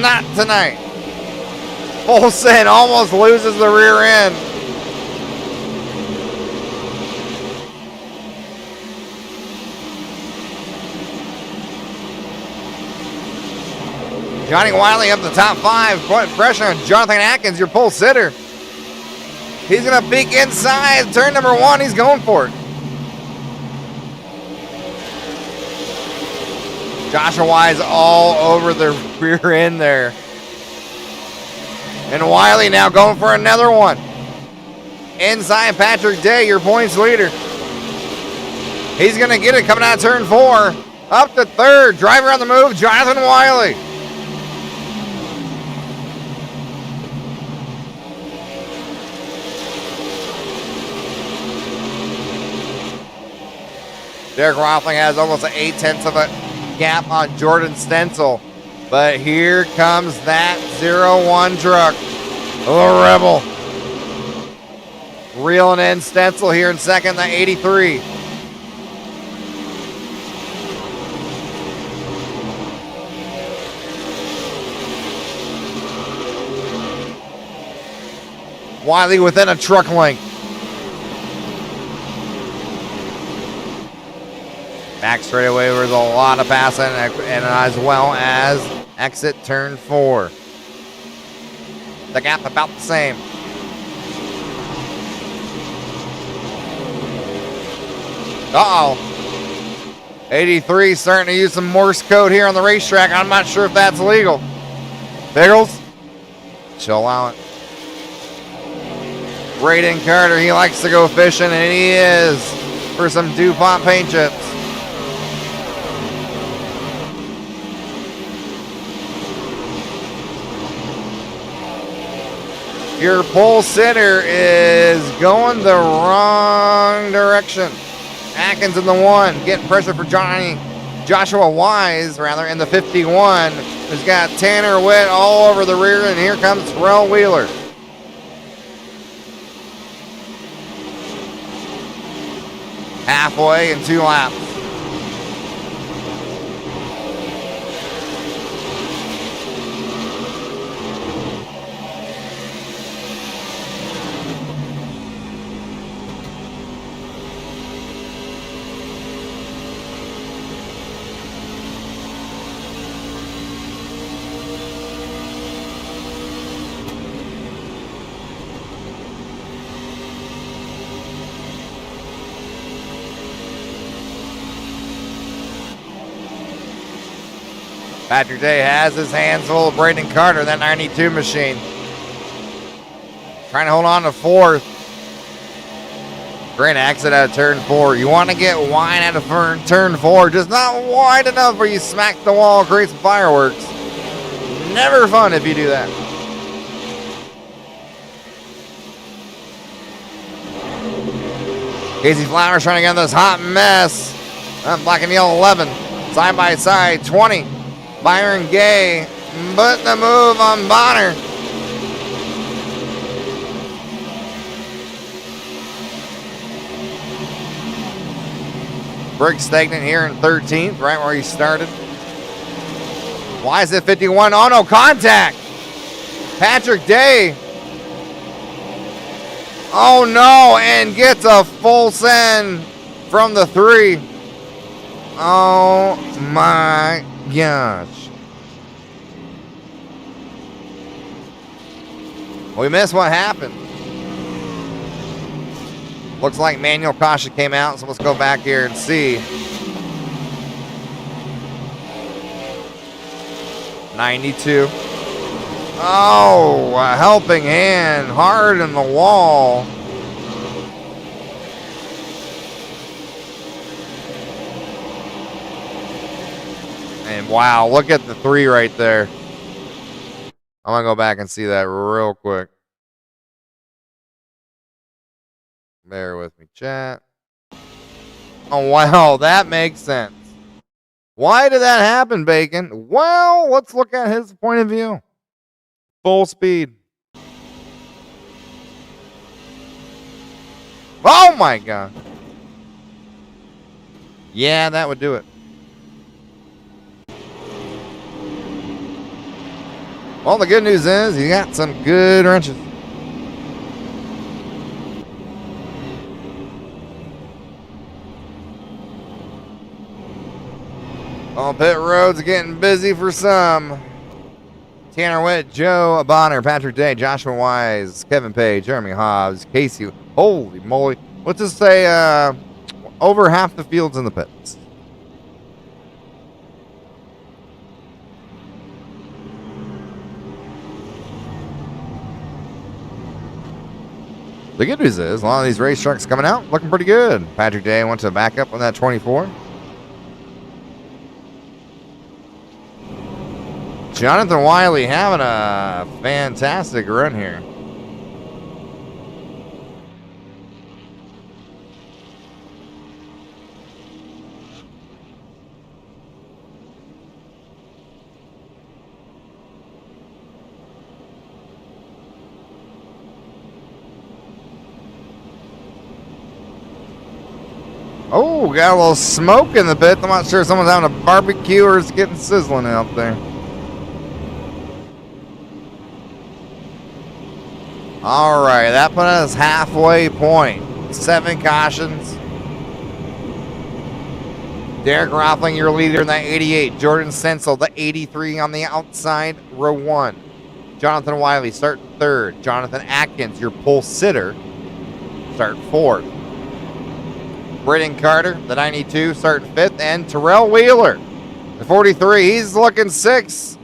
Not tonight. Olsen almost loses the rear end. Johnny Wiley up the top 5, putting pressure on Jonathan Adkins, your pole sitter. He's going to peek inside. Turn number 1, he's going for it. Joshua Wise all over the rear end there. And Wiley now going for another one. Inside Patrick Day, your points leader. He's going to get it coming out of turn 4. Up to 3rd, driver on the move, Jonathan Wiley. Derek Rohlfing has almost an 0.8 of a gap on Jordan Stencil. But here comes that 0-1 truck. The Rebel. Reeling in Stencil here in second, the 83. Wiley within a truck length. Back straight away, there's a lot of passing, and as well as exit turn 4. The gap about the same. Uh-oh. 83 starting to use some Morse code here on the racetrack. I'm not sure if that's legal. Biggles, chill out. Braden Carter, he likes to go fishing, and he is, for some DuPont paint chips. Your pole sitter is going the wrong direction. Adkins in the 1, getting pressure for Joshua Wise, rather, in the 51. Who's got Tanner Witt all over the rear, and here comes Terrell Wheeler. Halfway in 2 laps. Patrick Day has his hands full of Braden Carter, that 92 machine. Trying to hold on to 4th. Great exit out of turn 4. You want to get wide out of turn 4, just not wide enough where you smack the wall, create some fireworks. Never fun if you do that. Casey Flowers trying to get this hot mess. Black and yellow 11. Side by side 20. Byron Gay putting the move on Bonner. Brick stagnant here in 13th, right where he started. Wise at 51. Oh, no, contact. Patrick Day. Oh, no, and gets a full send from the 3. Oh, my gosh. We missed what happened. Looks like manual caution came out, so let's go back here and see. 92. Oh, a helping hand, hard in the wall. And wow, look at the 3 right there. I'm gonna go back and see that real quick. Bear with me, chat. Oh, wow, that makes sense. Why did that happen, Bacon? Well, let's look at his point of view. Full speed. Oh, my God. Yeah, that would do it. Well, the good news is you got some good wrenches. Oh, pit road's getting busy for some. Tanner Witt, Joe Bonner, Patrick Day, Joshua Wise, Kevin Page, Jeremy Hobbs, Casey. Holy moly. Let's just say over half the field's in the pits. The good news is a lot of these race trucks coming out looking pretty good. Patrick Day went to back up on that 24. Jonathan Wiley having a fantastic run here. Oh, got a little smoke in the pit. I'm not sure if someone's having a barbecue or it's getting sizzling out there. All right, that put us halfway point. 7 cautions. Derek Rohlfing, your leader in that 88. Jordan Sensel, the 83 on the outside, row 1. Jonathan Wiley, starting 3rd. Jonathan Adkins, your pole sitter, start 4th. Britton Carter, the 92, starting 5th. And Terrell Wheeler, the 43. He's looking 6th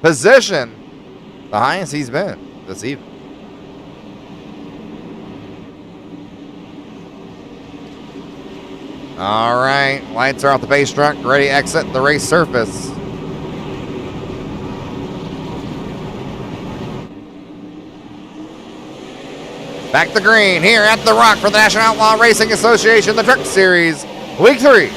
position. The highest he's been this evening. All right, lights are off the base truck, ready to exit the race surface. Back to green here at the Rock for the National Outlaw Racing Association, the Truck Series, Week 3.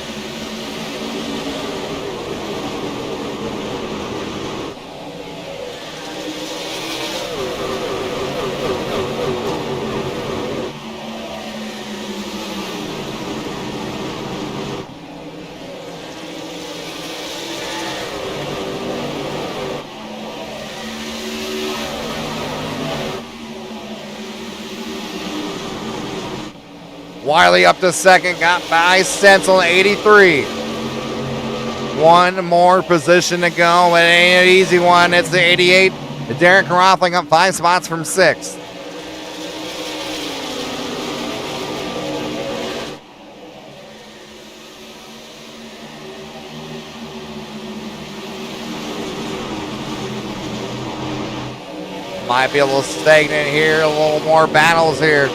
Wiley up to 2nd, got by Sensel, 83. One more position to go. It ain't an easy one. It's the 88. Derek Rohlfing up 5 spots from 6th. Might be a little stagnant here, a little more battles here.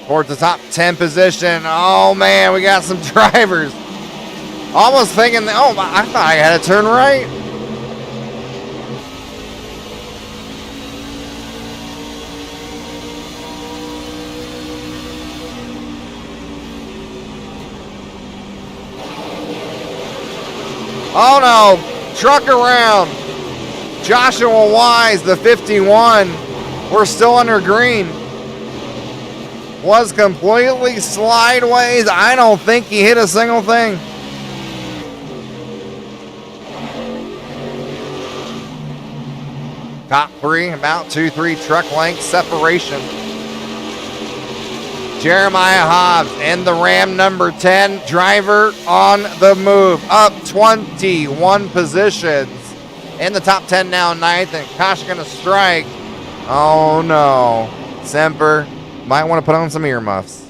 Towards the top 10 position. Oh, man, we got some drivers. Almost thinking, oh, I thought I had to turn right. Oh, no. Truck around. Joshua Wise, the 51. We're still under green. was completely slideways. I don't think he hit a single thing. Top three, about 2-3 truck length separation. Jeremiah Hobbs in the Ram number 10. Driver on the move. Up 21 positions. In the top 10 now, 9th. And Kosh going to strike. Oh, no. Semper might want to put on some earmuffs.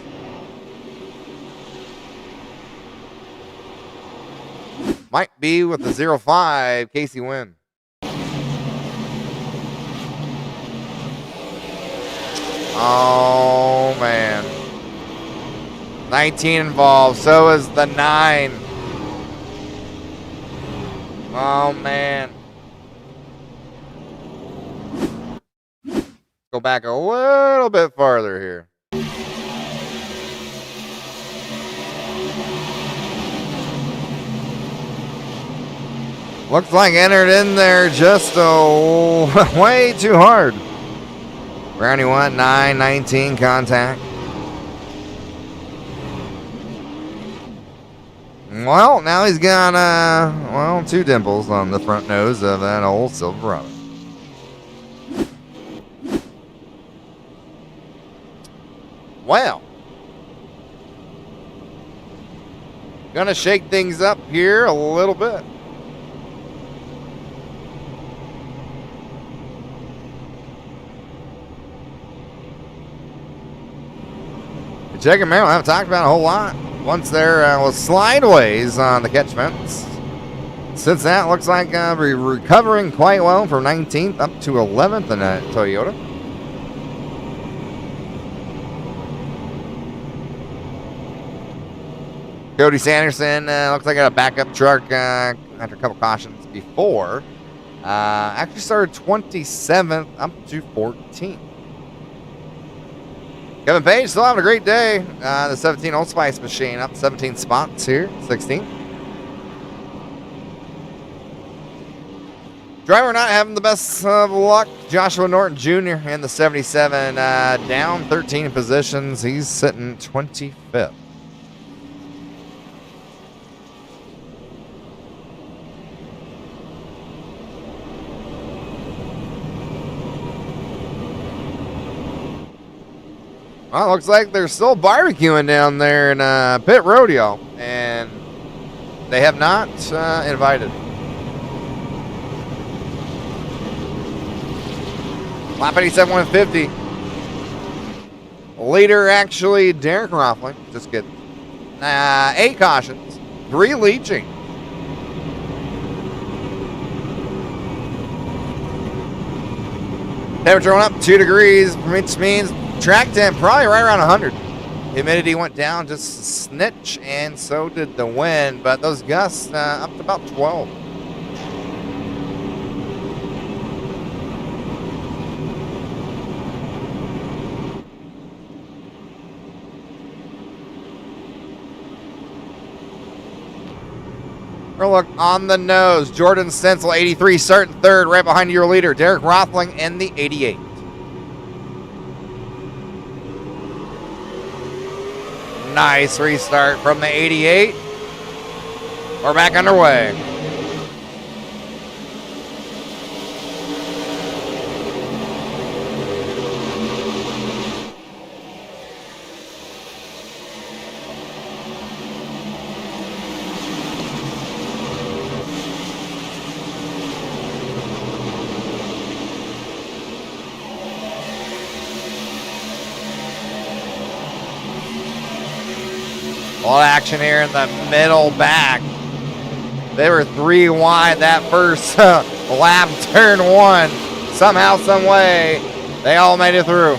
Might be with the 0-5, Casey Wynn. Oh, man. 19 involved. So is the 9. Oh, man. Go back a little bit farther here. Looks like entered in there just way too hard. Brownie 1, 9-19 contact. Well, now he's got, 2 dimples on the front nose of that old Silverado. Well, gonna shake things up here a little bit. Check him out. I haven't talked about a whole lot. Once there was slideways on the catch fence. Since that, looks like we're recovering quite well from 19th up to 11th in that Toyota. Cody Sanderson looks like got a backup truck after a couple cautions before. Actually started 27th up to 14th. Kevin Page still having a great day. The 17 Old Spice machine up 17 spots here, 16. Driver not having the best of luck. Joshua Norton Jr. in the 77 down 13 positions. He's sitting 25th. Well, looks like they're still barbecuing down there in Pit Rodeo, and they have not invited. Lap 87, 150. Leader, actually, Derek Rohlfing. Just kidding. 8 cautions, 3 leaching. Temperature went up 2 degrees, which means track temp probably right around 100. Humidity went down just a snitch, and so did the wind, but those gusts up to about 12. Look on the nose. Jordan Stencil, 83, starting 3rd, right behind your leader, Derek Rohlfing, in the 88. Nice restart from the 88. We're back underway. All action here in the middle back. They were 3 wide that first lap, turn 1. Somehow, some way, they all made it through.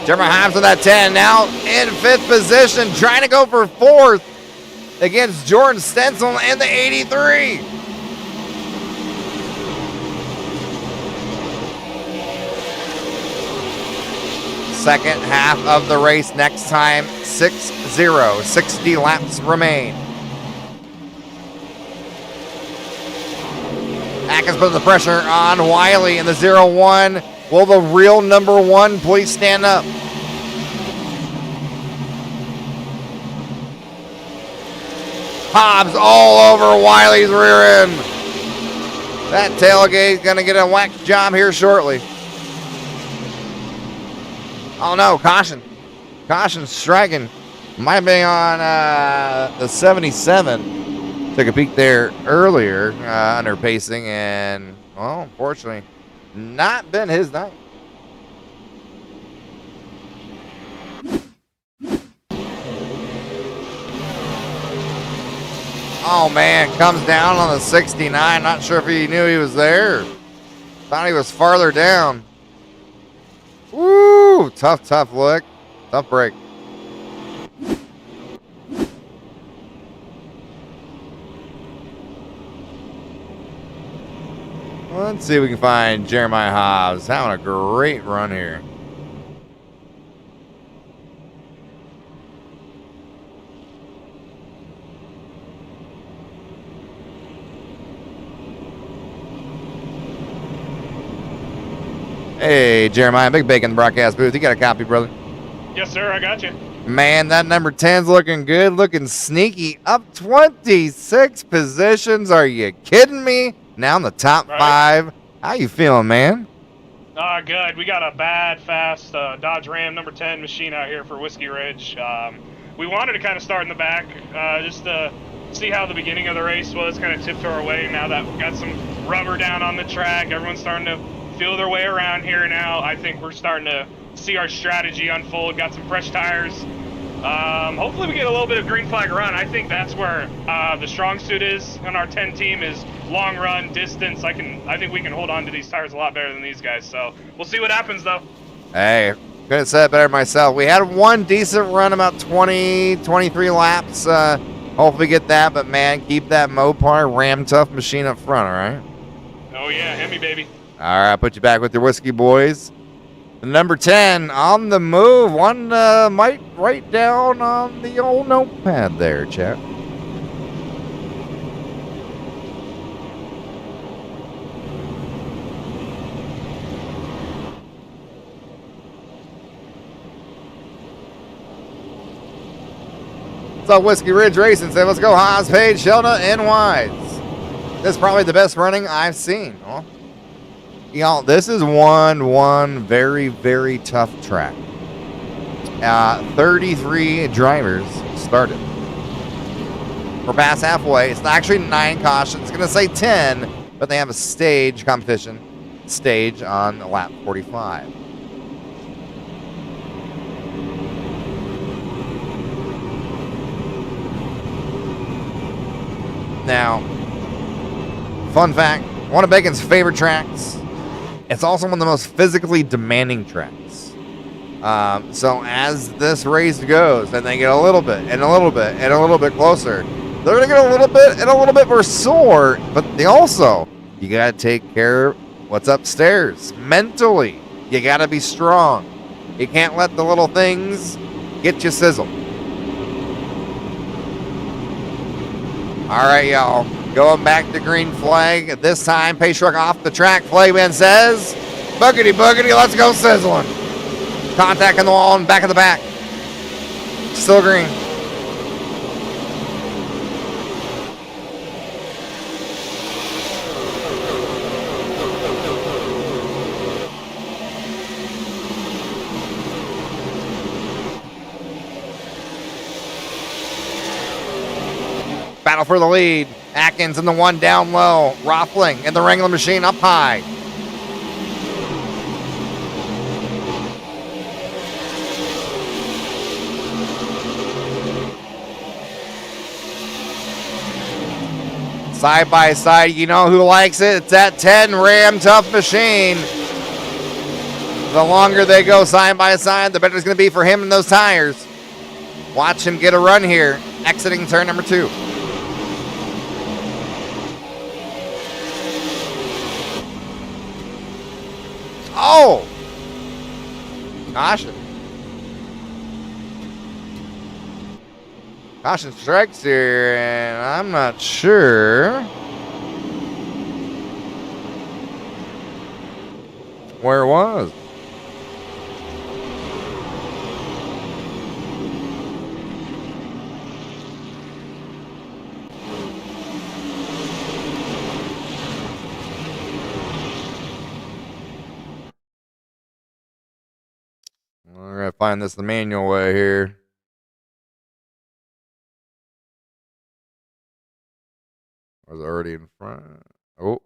Jeremiah Hobbs with that 10, now in 5th position, trying to go for 4th against Jordan Stencil in the 83. Second half of the race next time, 6-0. 60 laps remain. Adkins put the pressure on Wiley in the 0-1. Will the real number one please stand up? Hobbs all over Wiley's rear end. That tailgate's going to get a wax job here shortly. Oh no, caution. Caution striking. Might be on the 77. Took a peek there earlier under pacing, and, well, unfortunately, not been his night. Oh man, comes down on the 69. Not sure if he knew he was there. Thought he was farther down. Woo! Tough look. Tough break. Let's see if we can find Jeremiah Hobbs. Having a great run here. Hey, Jeremiah, Big Bacon, the broadcast booth. You got a copy, brother? Yes, sir. I got you. Man, that number 10's looking good, looking sneaky. Up 26 positions. Are you kidding me? Now in the top Right. 5. How you feeling, man? Good. We got a bad, fast Dodge Ram number 10 machine out here for Whiskey Ridge. We wanted to kind of start in the back just to see how the beginning of the race was, kind of tiptoe our way. Now that we've got some rubber down on the track, everyone's starting to feel their way around here now. I think we're starting to see our strategy unfold. Got some fresh tires. Hopefully we get a little bit of green flag run. I think that's where the strong suit is on our 10 team is long run, distance. I think we can hold on to these tires a lot better than these guys. So we'll see what happens though. Hey, couldn't have said it better myself. We had one decent run, about 23 laps. Hopefully get that, but man, keep that Mopar Ram Tough machine up front, all right? Oh yeah, Hemi baby. All right, put you back with your whiskey boys. Number 10 on the move. One might write down on the old notepad there, chat. What's up, Whiskey Ridge Racing? Say, let's go, Haas, Page, Shelda, and Wides. This is probably the best running I've seen. Huh? Y'all, this is one very, very tough track. 33 drivers started. We're past halfway. It's actually 9 cautions. It's going to say 10, but they have a stage competition stage on lap 45. Now, fun fact, one of Bacon's favorite tracks. It's also one of the most physically demanding tracks. So as this race goes, and they get a little bit, and a little bit, and a little bit closer, they're going to get a little bit, and a little bit more sore, but they also, you got to take care of what's upstairs. Mentally, you got to be strong. You can't let the little things get you sizzled. All right, y'all. Going back to green flag. This time, pace truck off the track. Flagman says, boogity, boogity, let's go sizzling. Contact in the wall and back of the back. Still green. Battle for the lead. Adkins in the one down low. Rohlfing in the Wrangler machine up high. Side by side, you know who likes it? It's that 10 Ram Tough machine. The longer they go side by side, the better it's going to be for him and those tires. Watch him get a run here, exiting turn number 2. Oh! Caution. Caution strikes here, and I'm not sure. where it was. We're going to find this the manual way here. Was it already in front? Oh.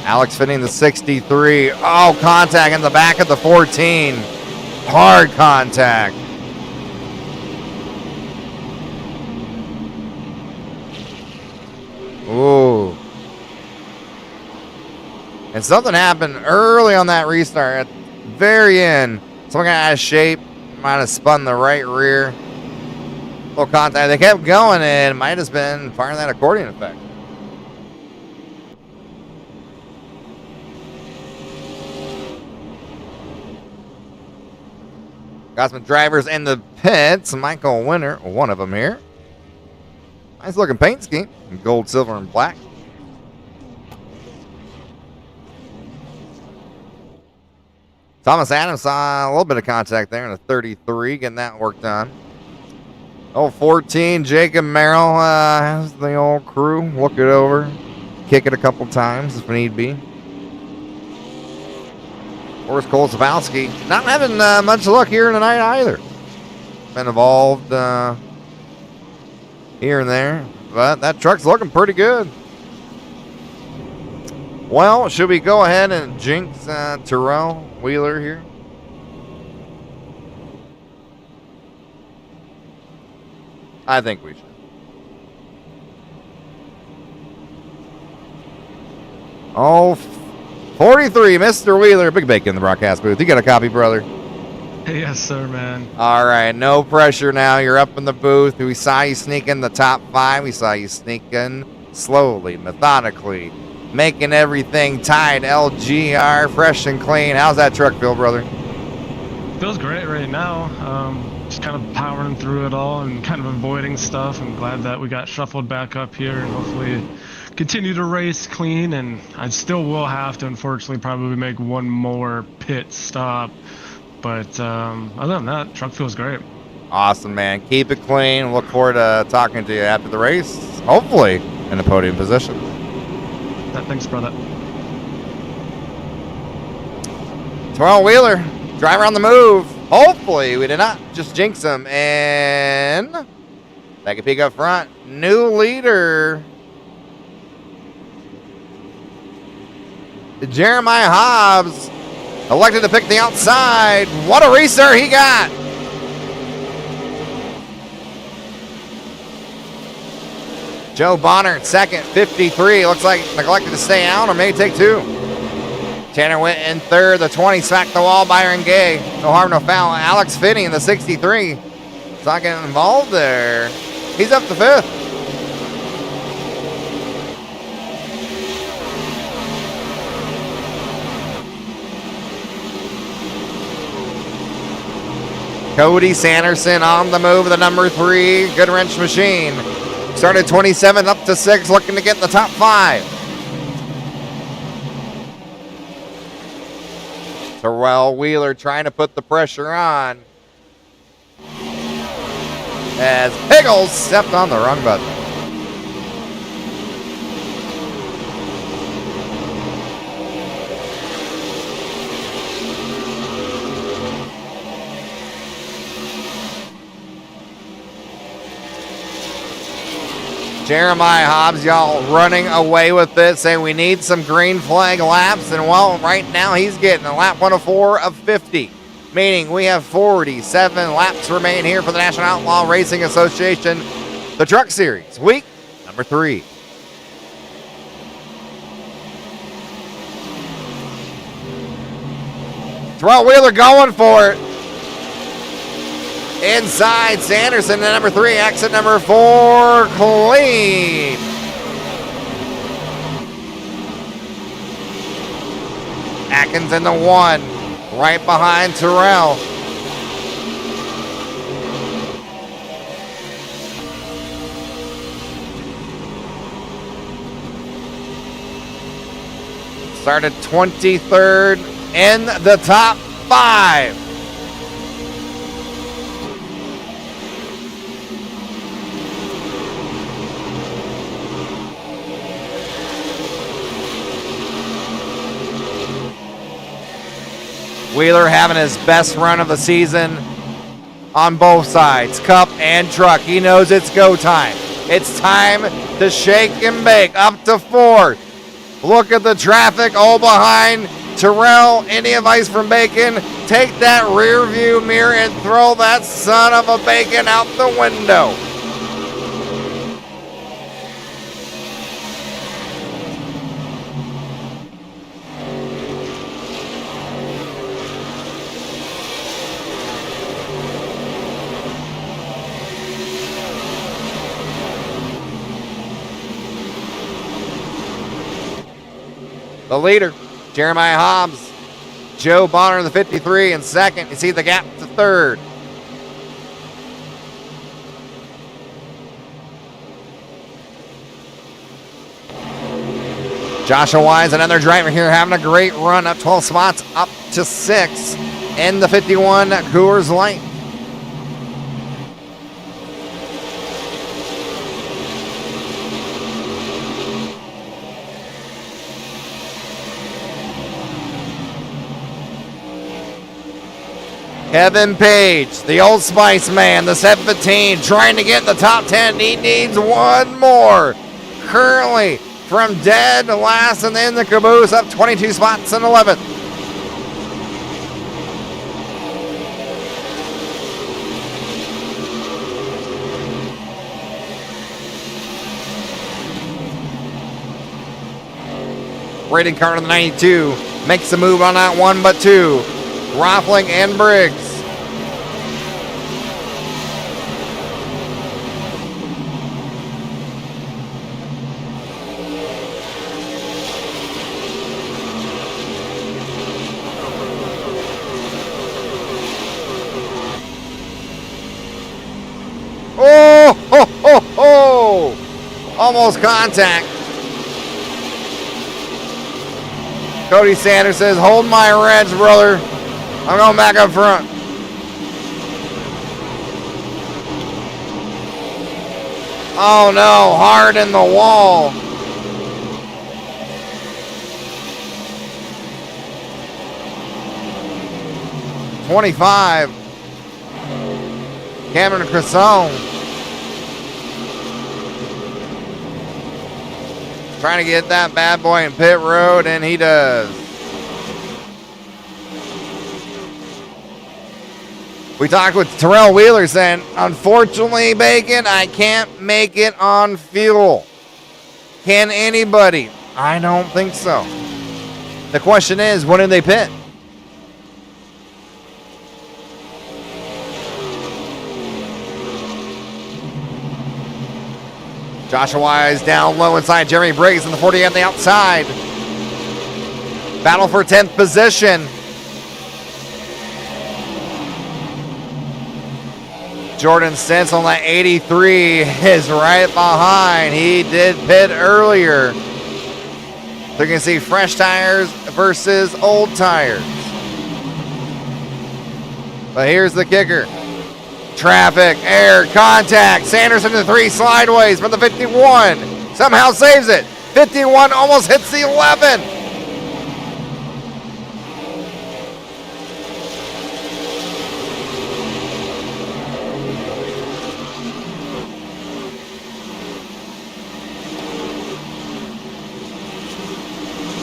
Alex fitting the 63. Oh, contact in the back of the 14. Hard contact. Ooh. And something happened early on that restart. At the very end, someone got out of shape. Might have spun the right rear. Little contact. They kept going and might have been firing that accordion effect. Got some drivers in the pits. Michael Winner, one of them here. Nice looking paint scheme. Gold, silver, and black. Thomas Adams saw a little bit of contact there in the 33, getting that worked on. Oh, 14, Jacob Merrill has the old crew. Look it over. Kick it a couple times if need be. Where's Cole Zawalski? Not having much luck here tonight either. Been involved here and there, but that truck's looking pretty good. Well, should we go ahead and jinx Terrell Wheeler here? I think we should. Oh, 43, Mr. Wheeler. Big Bacon in the broadcast booth. You got a copy, brother? Yes, sir, man. All right, no pressure now. You're up in the booth. We saw you sneak in the top 5. We saw you sneak in slowly, methodically, making everything tight. LGR, fresh and clean. How's that truck feel, brother? Feels great right now. Just kind of powering through it all and kind of avoiding stuff. I'm glad that we got shuffled back up here and hopefully continue to race clean. And I still will have to, unfortunately, probably make one more pit stop. But other than that, truck feels great. Awesome, man. Keep it clean. Look forward to talking to you after the race, hopefully in a podium position. Thanks, brother. Terrell Wheeler, driver on the move. Hopefully we did not just jinx him. And back a peek up front. New leader, Jeremiah Hobbs, elected to pick the outside. What a restart he got. Joe Bonner, second, 53. Looks like neglected to stay out or may take 2. Tanner went in third. The 20 smacked the wall. Byron Gay. No harm, no foul. Alex Finney in the 63. He's not getting involved there. He's up to 5th. Cody Sanderson on the move, the number 3 Good Wrench Machine. Started 27 up to 6, looking to get in the top 5. Terrell Wheeler trying to put the pressure on as Piggles stepped on the wrong button. Jeremiah Hobbs, y'all running away with it, saying we need some green flag laps. And well, right now he's getting a lap 104 of 50, meaning we have 47 laps remain here for the National Outlaw Racing Association, the Truck Series, week number 3. Terrell Wheeler going for it. Inside Sanderson, the number 3, exit number 4, clean. Adkins in the 1, right behind Terrell. Started 23rd in the top 5. Wheeler having his best run of the season on both sides, Cup and Truck. He knows it's go time. It's time to shake and bake. Up to 4th. Look at the traffic all behind Terrell. Any advice from Bacon? Take that rear view mirror and throw that son of a Bacon out the window. The leader, Jeremiah Hobbs. Joe Bonner in the 53 in second. You see the gap to 3rd. Joshua Wise, another driver here, having a great run up 12 spots, up to 6 in the 51 Coors Light. Kevin Page, the Old Spice man, the 17, trying to get in the top 10. He needs one more. Currently from dead last and in the caboose, up 22 spots in 11th. Braden Carter, the 92, makes a move on that 1 but 2. Rohlfing and Briggs. Oh, ho, ho, ho. Almost contact. Cody Sanders says, hold my reds, brother. I'm going back up front. Oh no, hard in the wall. '25. Cameron Cresson. Trying to get that bad boy in pit road, and he does. We talked with Terrell Wheeler saying, unfortunately, Bacon, I can't make it on fuel. Can anybody? I don't think so. The question is, when did they pit? Joshua Wise down low inside Jeremy Briggs in the 40 on the outside. Battle for 10th position. Jordan Stentz on that 83 is right behind. He did pit earlier. So you can see fresh tires versus old tires. But here's the kicker. Traffic, air, contact. Sanderson to 3 slideways from the 51. Somehow saves it. 51 almost hits the 11.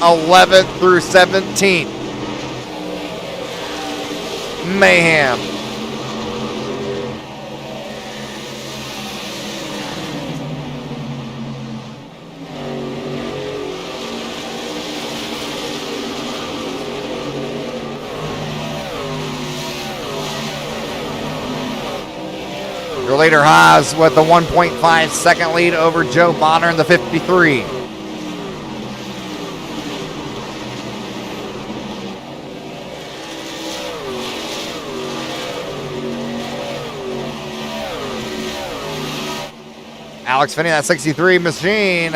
'11th through 17th. Mayhem. Your leader Haas with the 1.5 second lead over Joe Bonner in the 53. Alex Finney, that 63 machine,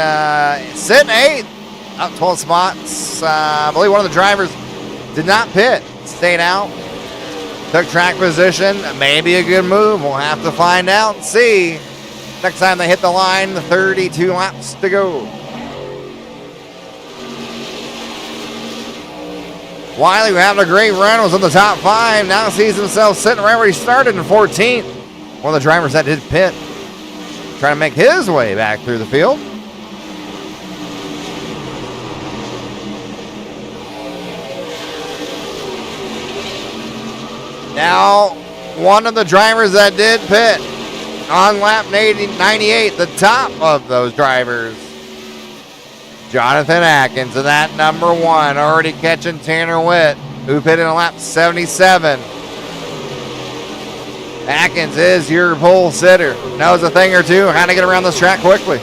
sitting 8th, up 12 spots. I believe one of the drivers did not pit, stayed out, took track position. Maybe a good move. We'll have to find out and see next time they hit the line. 32 laps to go. Wiley, who having a great run, was in the top 5. Now sees himself sitting right where he started in 14th. One of the drivers that did pit, trying to make his way back through the field. Now, one of the drivers that did pit on lap 98, the top of those drivers, Jonathan Adkins, and that number 1, already catching Tanner Witt, who pitted on lap 77. Adkins is your pole sitter. Knows a thing or two how to get around this track quickly.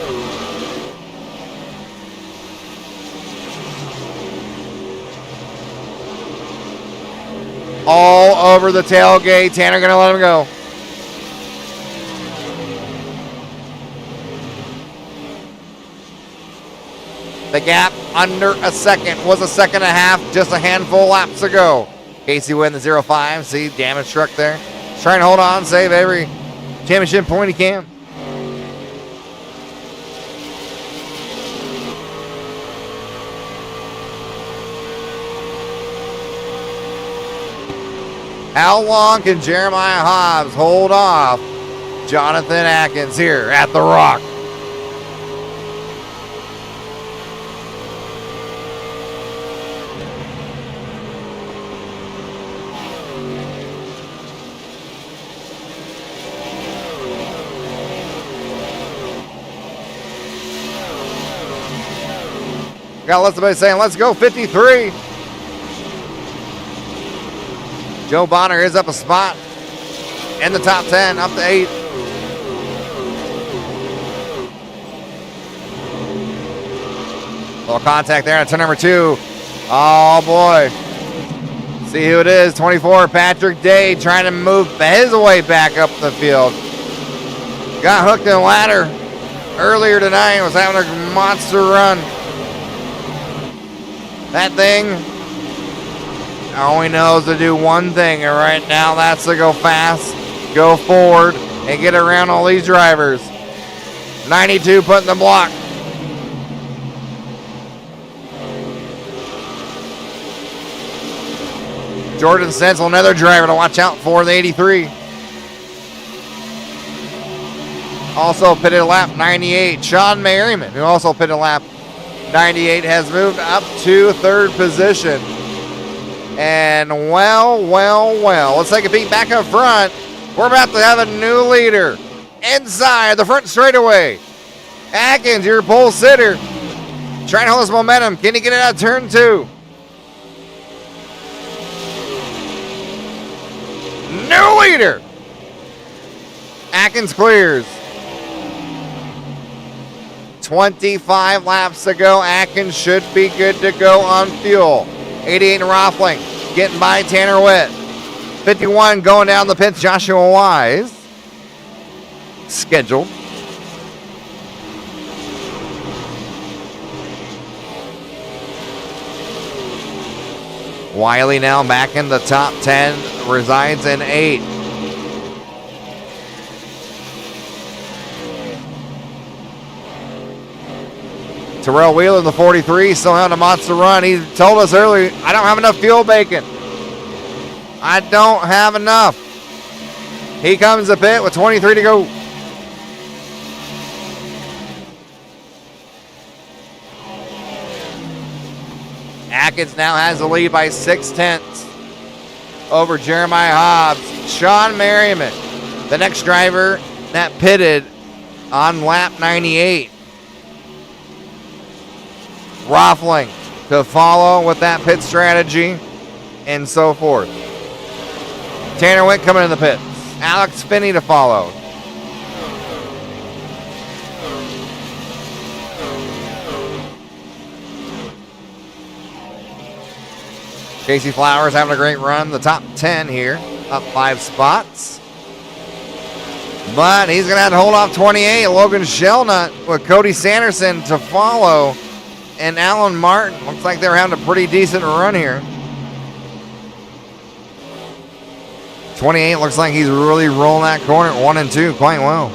All over the tailgate. Tanner gonna let him go. The gap under a second was a second and a half just a handful of laps ago. Casey Wynn the 05. See, damage truck there. He's trying to hold on, save every championship point he can. How long can Jeremiah Hobbs hold off Jonathan Adkins here at the Rock? Got Elizabeth saying, let's go 53. Joe Bonner is up a spot in the top 10, up to 8. Little contact there on turn number 2. Oh boy. See who it is. 24, Patrick Day, trying to move his way back up the field. Got hooked in the ladder earlier tonight. Was having a monster run. That thing only knows to do one thing, and right now that's to go fast, go forward, and get around all these drivers. 92 putting the block. Jordan Sensel, another driver to watch out for, the 83. Also pitted lap 98, Sean Merriman, who also pitted lap 98, has moved up to 3rd position. And well, let's take a peek back up front. We're about to have a new leader inside the front straightaway. Adkins, your pole sitter, trying to hold his momentum. Can he get it out of turn 2? New leader. Adkins clears. 25 laps to go. Adkins should be good to go on fuel. 88 Rohlfing getting by Tanner Witt. 51 going down the pits, Joshua Wise. Scheduled. Wiley now back in the top 10, resides in 8. Terrell Wheeler in the 43, still having a monster run. He told us earlier, I don't have enough fuel, Bacon. I don't have enough. He comes to pit with 23 to go. Adkins now has the lead by 6/10 over Jeremiah Hobbs. Sean Merriman, the next driver that pitted on lap 98. Rohlfing to follow with that pit strategy and so forth. Tanner Witt coming in the pits. Alex Finney to follow. Casey Flowers having a great run. The top 10 here, up 5 spots. But he's going to have to hold off 28. Logan Shelnut with Cody Sanderson to follow. And Alan Martin. Looks like they're having a pretty decent run here. 28 looks like he's really rolling that corner. 1 and 2 quite well.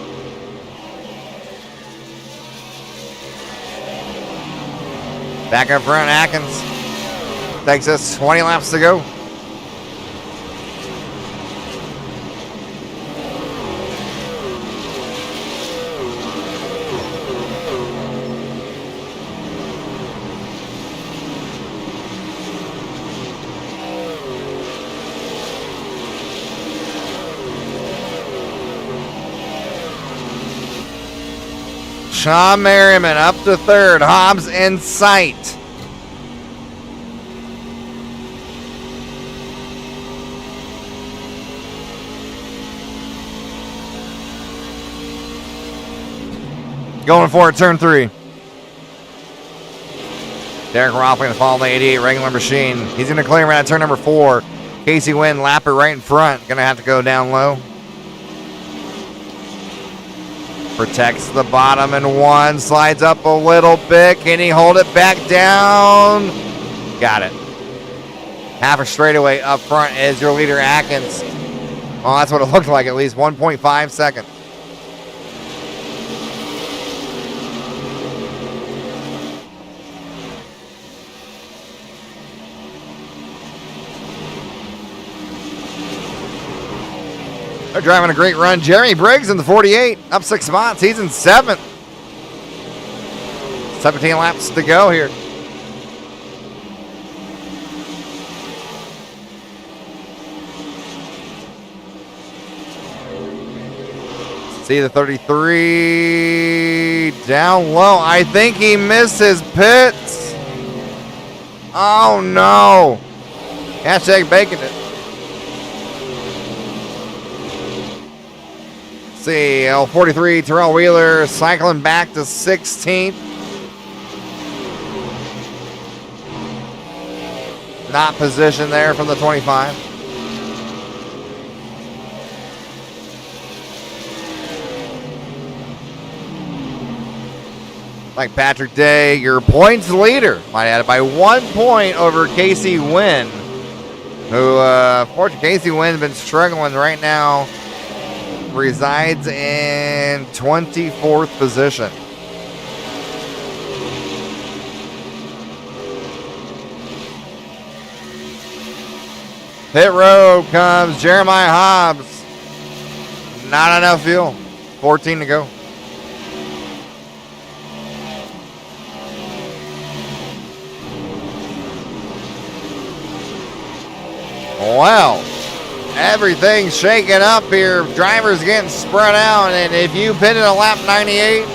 Back up front, Adkins. Takes us 20 laps to go. Sean Merriman up to third. Hobbs in sight. Going for it, turn 3. Derek Rohlfing to follow the 88 regular machine. He's going to clear him at turn number 4. Casey Wynn, lapper right in front. Going to have to go down low. Protects the bottom and 1. Slides up a little bit. Can he hold it back down? Got it. Half a straightaway up front is your leader, Adkins. Well, that's what it looked like, at least 1.5 seconds. They're driving a great run. Jeremy Briggs in the 48, up 6 spots. He's in 7th. 17 laps to go here. See the 33 down low. I think he missed his pits. Oh no. Hashtag baking it. See, 43 Terrell Wheeler cycling back to 16th. Not positioned there from the 25. Like Patrick Day, your points leader, might add it, by 1 point over Casey Wynn, who, fortunately, Casey Wynn's been struggling right now. Resides in 24th position. Pit road comes Jeremiah Hobbs. Not enough fuel. 14 to go. Well, everything's shaking up here. Drivers getting spread out, and if you pitted a lap 98, I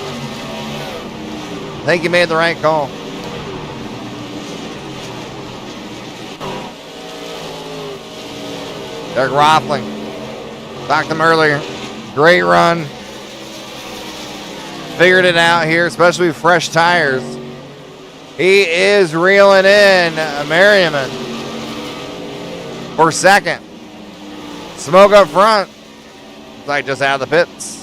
think you made the right call. Derek Rohlfing. Talked to him earlier. Great run. Figured it out here, especially with fresh tires. He is reeling in Merriman for second. Smoke up front. It's like just out of the pits.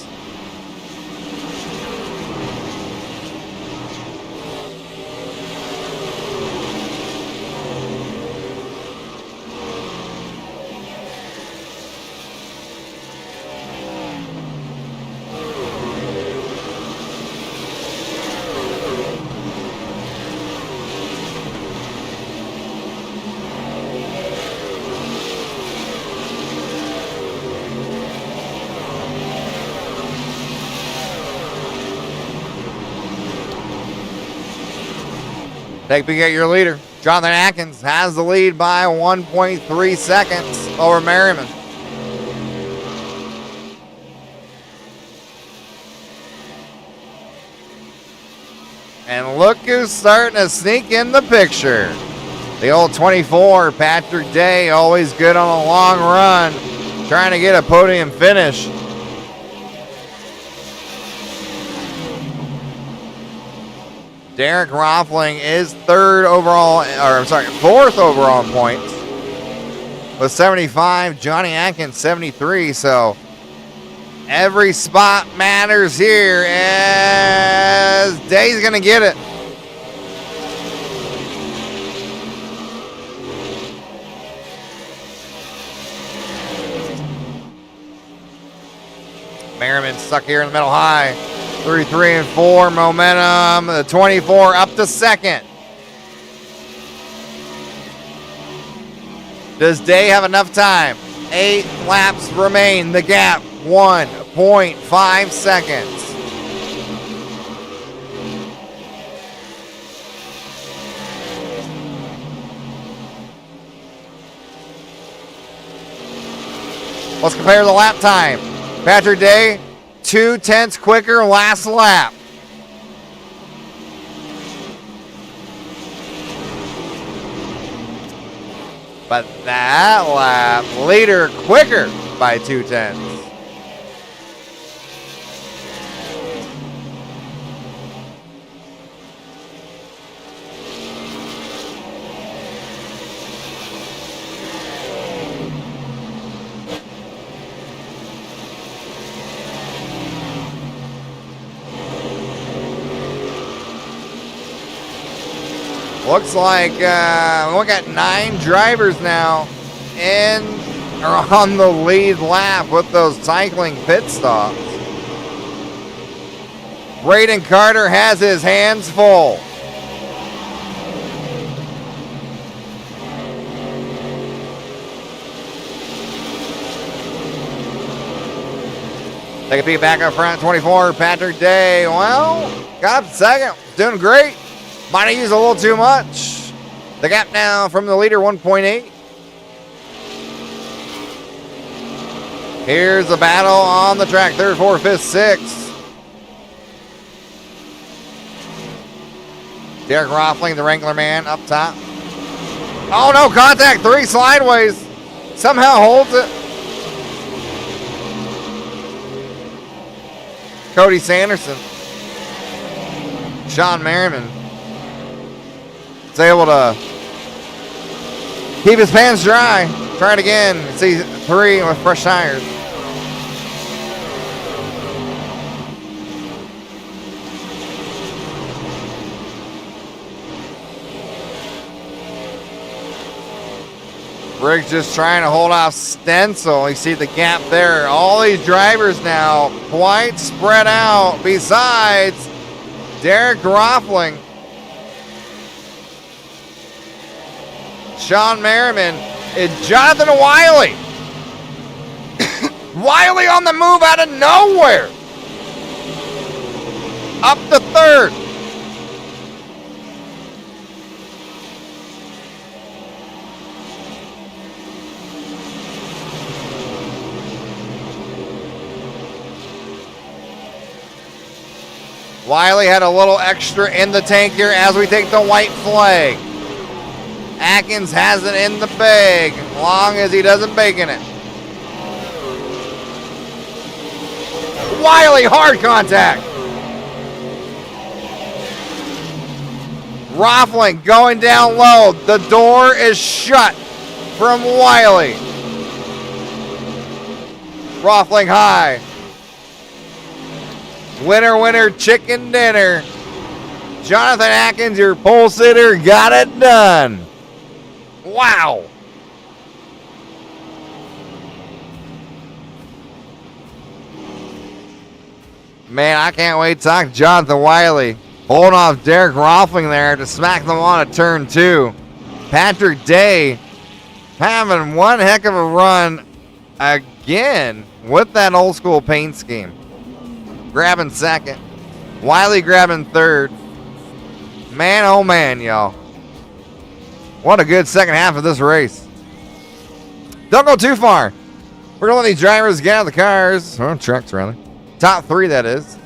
Take a peek at your leader. Jonathan Adkins has the lead by 1.3 seconds over Merriman. And look who's starting to sneak in the picture. The old 24, Patrick Day, always good on a long run, trying to get a podium finish. Derek Rohlfing is fourth overall in points with 75. Johnny Adkins 73. So Every spot matters here as Day's going to get it. Merriman stuck here in the middle high. 33 and 4 momentum. The 24 up to second. Does Day have enough time? 8 laps remain. The gap 1.5 seconds. Let's compare the lap time. Patrick Day, 0.2 quicker last lap. But that lap, leader quicker by 0.2. Looks like we got 9 drivers now in or on the lead lap with those cycling pit stops. Braden Carter has his hands full. Take a peek back up front, 24, Patrick Day. Well, got up second, doing great. Might have used a little too much. The gap now from the leader, 1.8. Here's the battle on the track, 3rd, 4th, 5th, 6th. Derek Rohlfing, the Wrangler man, up top. Oh no, contact, 3 sideways. Somehow holds it. Cody Sanderson. Sean Merriman is able to keep his pants dry. Try it again. See 3 with fresh tires. Briggs just trying to hold off Stencil. You see the gap there. All these drivers now quite spread out besides Derek Rohlfing. Sean Merriman and Jonathan Wiley. Wiley on the move out of nowhere. Up to 3rd. Wiley had a little extra in the tank here as we take the white flag. Adkins has it in the bag, long as he doesn't bacon it. Wiley, hard contact. Rohlfing going down low. The door is shut from Wiley. Rohlfing high. Winner, winner, chicken dinner. Jonathan Adkins, your pole sitter, got it done. Wow. Man, I can't wait to talk to Jonathan Wiley. Holding off Derek Rohlfing there to smack them on a turn 2. Patrick Day having one heck of a run again with that old school paint scheme. Grabbing 2nd. Wiley grabbing 3rd. Man, oh man, y'all. What a good second half of this race. Don't go too far. We're going to let these drivers get out of the cars. Or trucks, rather. Top 3, that is.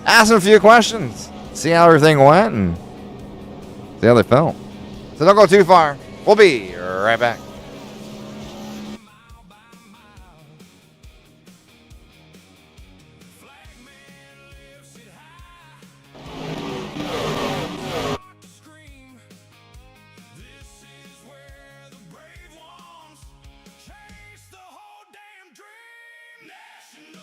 Ask them a few questions. See how everything went and see how they felt. So don't go too far. We'll be right back. Chase the whole damn dream. National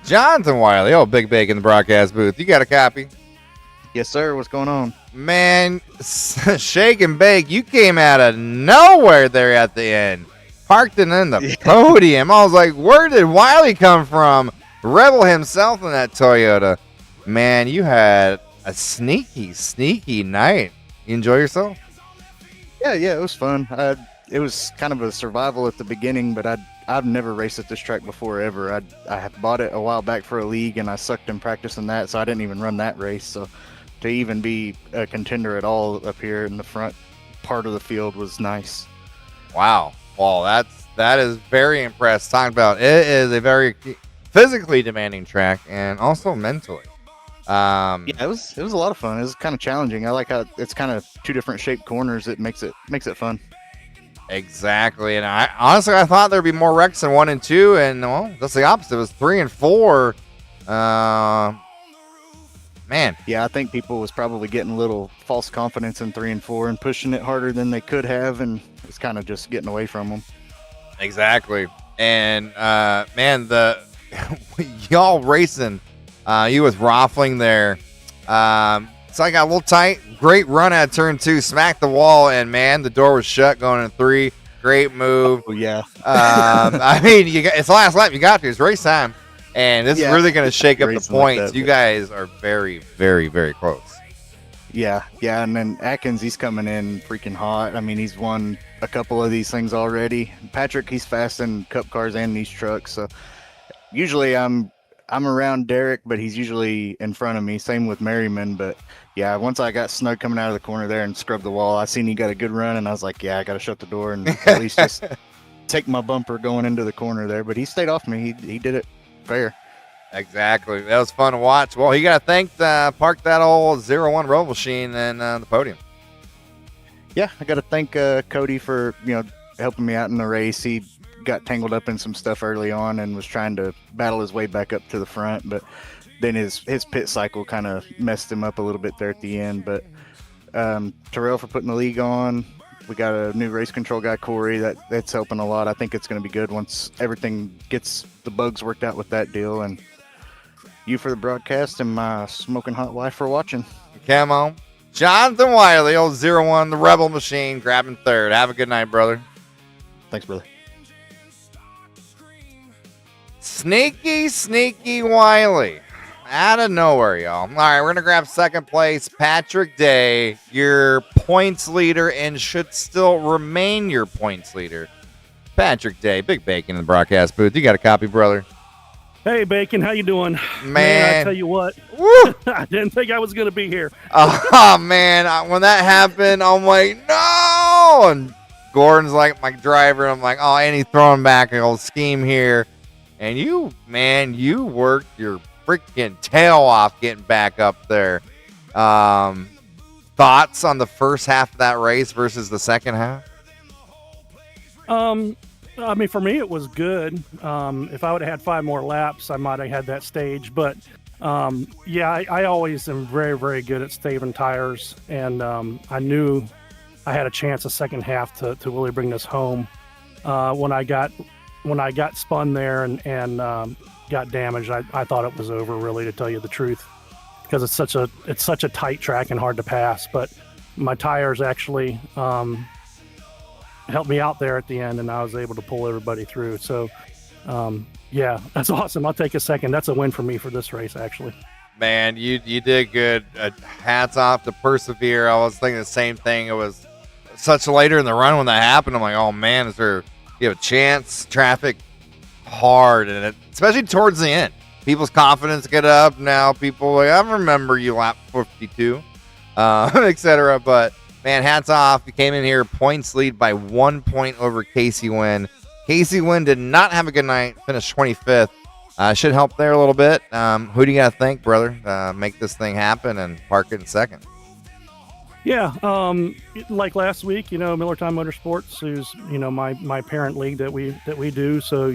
Jonathan Wiley. Oh, Big Bake in the broadcast booth. You got a copy? Yes, sir. What's going on? Man, Shake and Bake, you came out of nowhere there at the end. Parked it in the podium. I was like, where did Wiley come from? Rebel himself in that Toyota. Man, you had a sneaky night. You enjoy yourself? Yeah, it was fun. It was kind of a survival at the beginning, but I've never raced at this track before ever. I had bought it a while back for a league, and I sucked in practice in that, so I didn't even run that race. So to even be a contender at all up here in the front part of the field was nice. Wow. Well, that is very impressed. Talking about it is a very physically demanding track and also mentally. Yeah, it was a lot of fun. It was kind of challenging. I like how it's kind of two different shaped corners. It makes it fun. Exactly. And I honestly thought there'd be more wrecks in 1 and 2, and well, that's the opposite. It was 3 and 4. Man. Yeah, I think people was probably getting a little false confidence in 3 and 4 and pushing it harder than they could have, and it's kind of just getting away from them. Exactly. And man, the y'all racing, you with Rohlfing there. So I got a little tight. Great run at turn 2, smacked the wall, and man, the door was shut going in 3. Great move. Oh yeah. I mean, it's the last lap. You got to. It's race time, and this is really going to shake up the points. Like that, you guys are very, very, very close. Yeah, and then Adkins, he's coming in freaking hot. I mean, he's won a couple of these things already. Patrick, he's fast in cup cars and these trucks. So usually I'm around Derek, but he's usually in front of me. Same with Merriman. But yeah, once I got Snug coming out of the corner there and scrubbed the wall, I seen he got a good run, and I was like, yeah, I got to shut the door and at least just take my bumper going into the corner there. But he stayed off me. He did it fair. Exactly. That was fun to watch. Well, you got to thank park that old 01 roll machine and the podium. Yeah, I got to thank Cody for helping me out in the race. He got tangled up in some stuff early on and was trying to battle his way back up to the front, but then his pit cycle kind of messed him up a little bit there at the end. But Terrell for putting the league on. We got a new race control guy, Corey, that's helping a lot. I think it's going to be good once everything gets the bugs worked out with that deal. And you for the broadcast, and my smoking hot wife for watching. Come on. Jonathan Wiley, old 01, the Rebel Machine, grabbing third. Have a good night, brother. Thanks, brother. Sneaky Wiley. Out of nowhere, y'all. All right, we're going to grab second place. Patrick Day, your points leader, and should still remain your points leader. Patrick Day, Big Bacon in the broadcast booth. You got a copy, brother? Hey, Bacon, how you doing? Man, I tell you what, I didn't think I was going to be here. Oh, man, when that happened, I'm like, no! And Gordon's like my driver. I'm like, oh, and he's throwing back an old scheme here. And you worked your freaking tail off getting back up there. Thoughts on the first half of that race versus the second half? I mean, for me, it was good. If I would have had 5 more laps, I might have had that stage. But, I always am very, very good at staving tires. And I knew I had a chance the second half to really bring this home. When I got spun there and got damaged, I thought it was over, really, to tell you the truth, because it's such a tight track and hard to pass. But my tires actually helped me out there at the end, and I was able to pull everybody through. So, that's awesome. I'll take a second. That's a win for me for this race, actually. Man, you did good. Hats off to persevere. I was thinking the same thing. It was such later in the run when that happened. I'm like, oh man, you have a chance? Traffic hard, and especially towards the end, people's confidence get up. Now people like, I remember you lap 52, etc. But man, hats off. You came in here points lead by 1 point over Casey Wynn. Casey Wynn did not have a good night. Finished 25th. Should help there a little bit. Who do you got to thank, brother? Make this thing happen and park it in second. Yeah, like last week, Miller Time Motorsports, who's my parent league that we do. So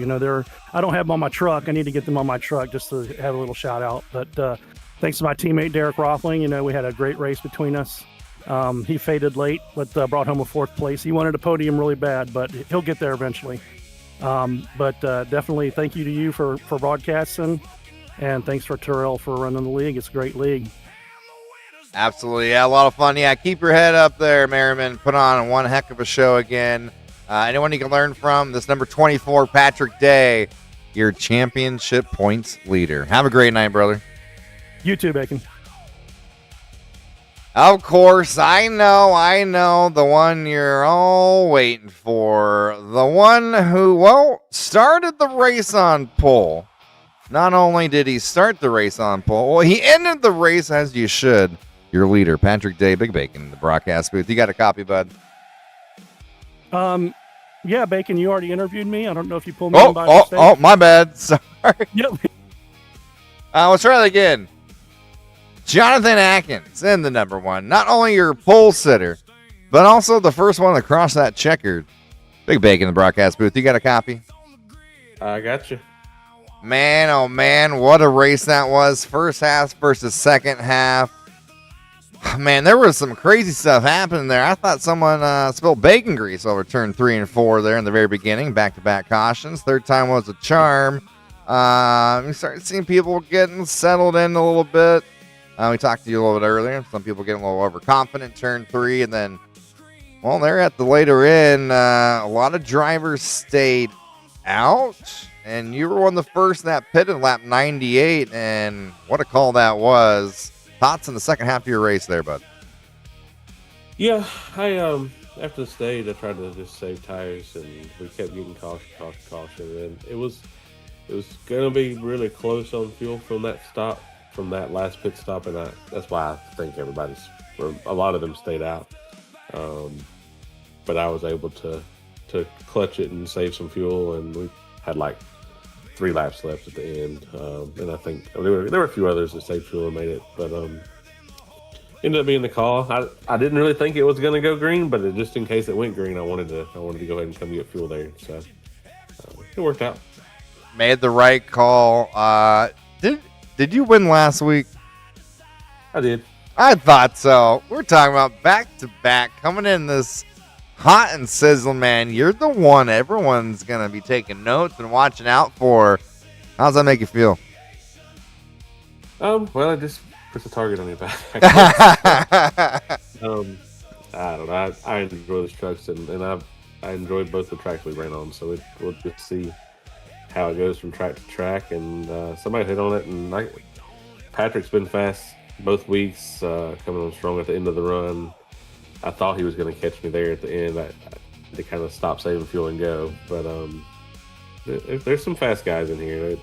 I don't have them on my truck. I need to get them on my truck just to have a little shout out. But thanks to my teammate Derek Rohlfing, we had a great race between us. He faded late, but brought home a 4th place. He wanted a podium really bad, but he'll get there eventually. But definitely thank you to you for broadcasting. And thanks for Terrell for running the league. It's a great league. Absolutely. Yeah, a lot of fun. Yeah, keep your head up there, Merriman. Put on one heck of a show again. Anyone you can learn from, this number 24, Patrick Day, your championship points leader. Have a great night, brother. You too, Bacon. Of course, I know the one you're all waiting for. The one who, well, started the race on pole. Not only did he start the race on pole, well, he ended the race as you should. Your leader, Patrick Day, Big Bacon, in the broadcast booth. You got a copy, bud? Yeah, Bacon, you already interviewed me. I don't know if you pulled me in by mistake. Oh, my bad. Sorry. Yep. Let's try that again. Jonathan Adkins in the number one. Not only your pole sitter, but also the first one to cross that checkered. Big Bacon in the broadcast booth. You got a copy? I got you. Man, oh man, what a race that was. First half versus second half. Man, there was some crazy stuff happening there. I thought someone spilled bacon grease over turn 3 and 4 there in the very beginning. Back-to-back cautions. Third time was a charm. We started seeing people getting settled in a little bit. We talked to you a little bit earlier. Some people getting a little overconfident turn 3. And then, well, they're at the later end. A lot of drivers stayed out. And you were one of the first that pitted lap 98. And what a call that was. Thoughts in the second half of your race there, bud? Yeah, I after the stage, I tried to just save tires, and we kept getting caution, and it was gonna be really close on fuel from that last pit stop, and that's why I think a lot of them stayed out. But I was able to clutch it and save some fuel, and we had like 3 laps left at the end, and I think there were a few others that saved fuel and made it, but ended up being the call. I didn't really think it was going to go green, but just in case it went green, I wanted to go ahead and come get fuel there, so it worked out. Made the right call. Did you win last week? I did. I thought so. We're talking about back-to-back coming in this hot and sizzling, man. You're the one everyone's going to be taking notes and watching out for. How's that make you feel? Well, it just puts a target on your back. I don't know. I enjoy those trucks, and I enjoyed both the tracks we ran on, so we'll just see how it goes from track to track. And somebody hit on it, and Patrick's been fast both weeks, coming on strong at the end of the run. I thought he was going to catch me there at the end. To kind of stop saving fuel and go. But there's some fast guys in here.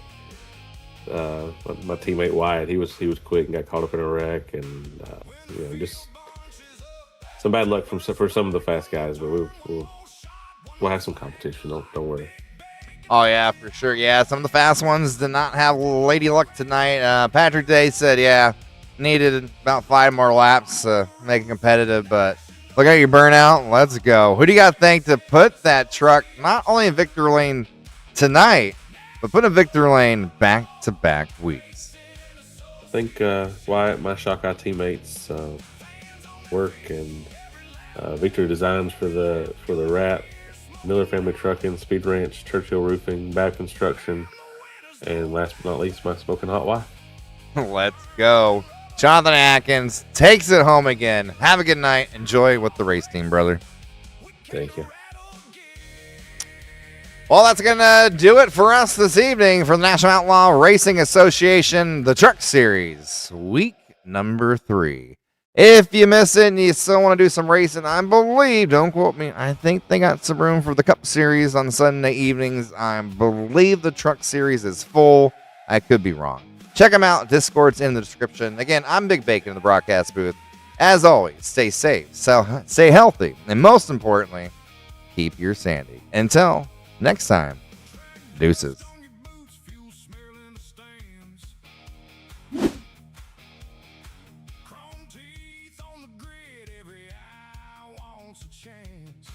My teammate Wyatt, he was quick and got caught up in a wreck, and just some bad luck for some of the fast guys. But we'll have some competition. Don't worry. Oh yeah, for sure. Yeah, some of the fast ones did not have lady luck tonight. Patrick Day said, yeah, needed about 5 more laps to make it competitive, but look at your burnout. Let's go. Who do you got to thank to put that truck not only in victory lane tonight, but put in victory lane back-to-back weeks? I think Wyatt, my Shock Eye teammates, work, and Victory Designs for the wrap, Miller Family Trucking, Speed Ranch, Churchill Roofing, Bab Construction, and last but not least, my Smoking Hot Wife. Let's go. Jonathan Adkins takes it home again. Have a good night. Enjoy with the race team, brother. Thank you. Well, that's going to do it for us this evening for the National Outlaw Racing Association, the Truck Series, week number 3. If you miss it and you still want to do some racing, I believe, don't quote me, I think they got some room for the Cup Series on Sunday evenings. I believe the Truck Series is full. I could be wrong. Check them out. Discord's in the description. Again, I'm Big Bacon in the broadcast booth. As always, stay safe, stay healthy, and most importantly, keep your sandy. Until next time, deuces. Chrome teeth on the grid, every eye wants a chance.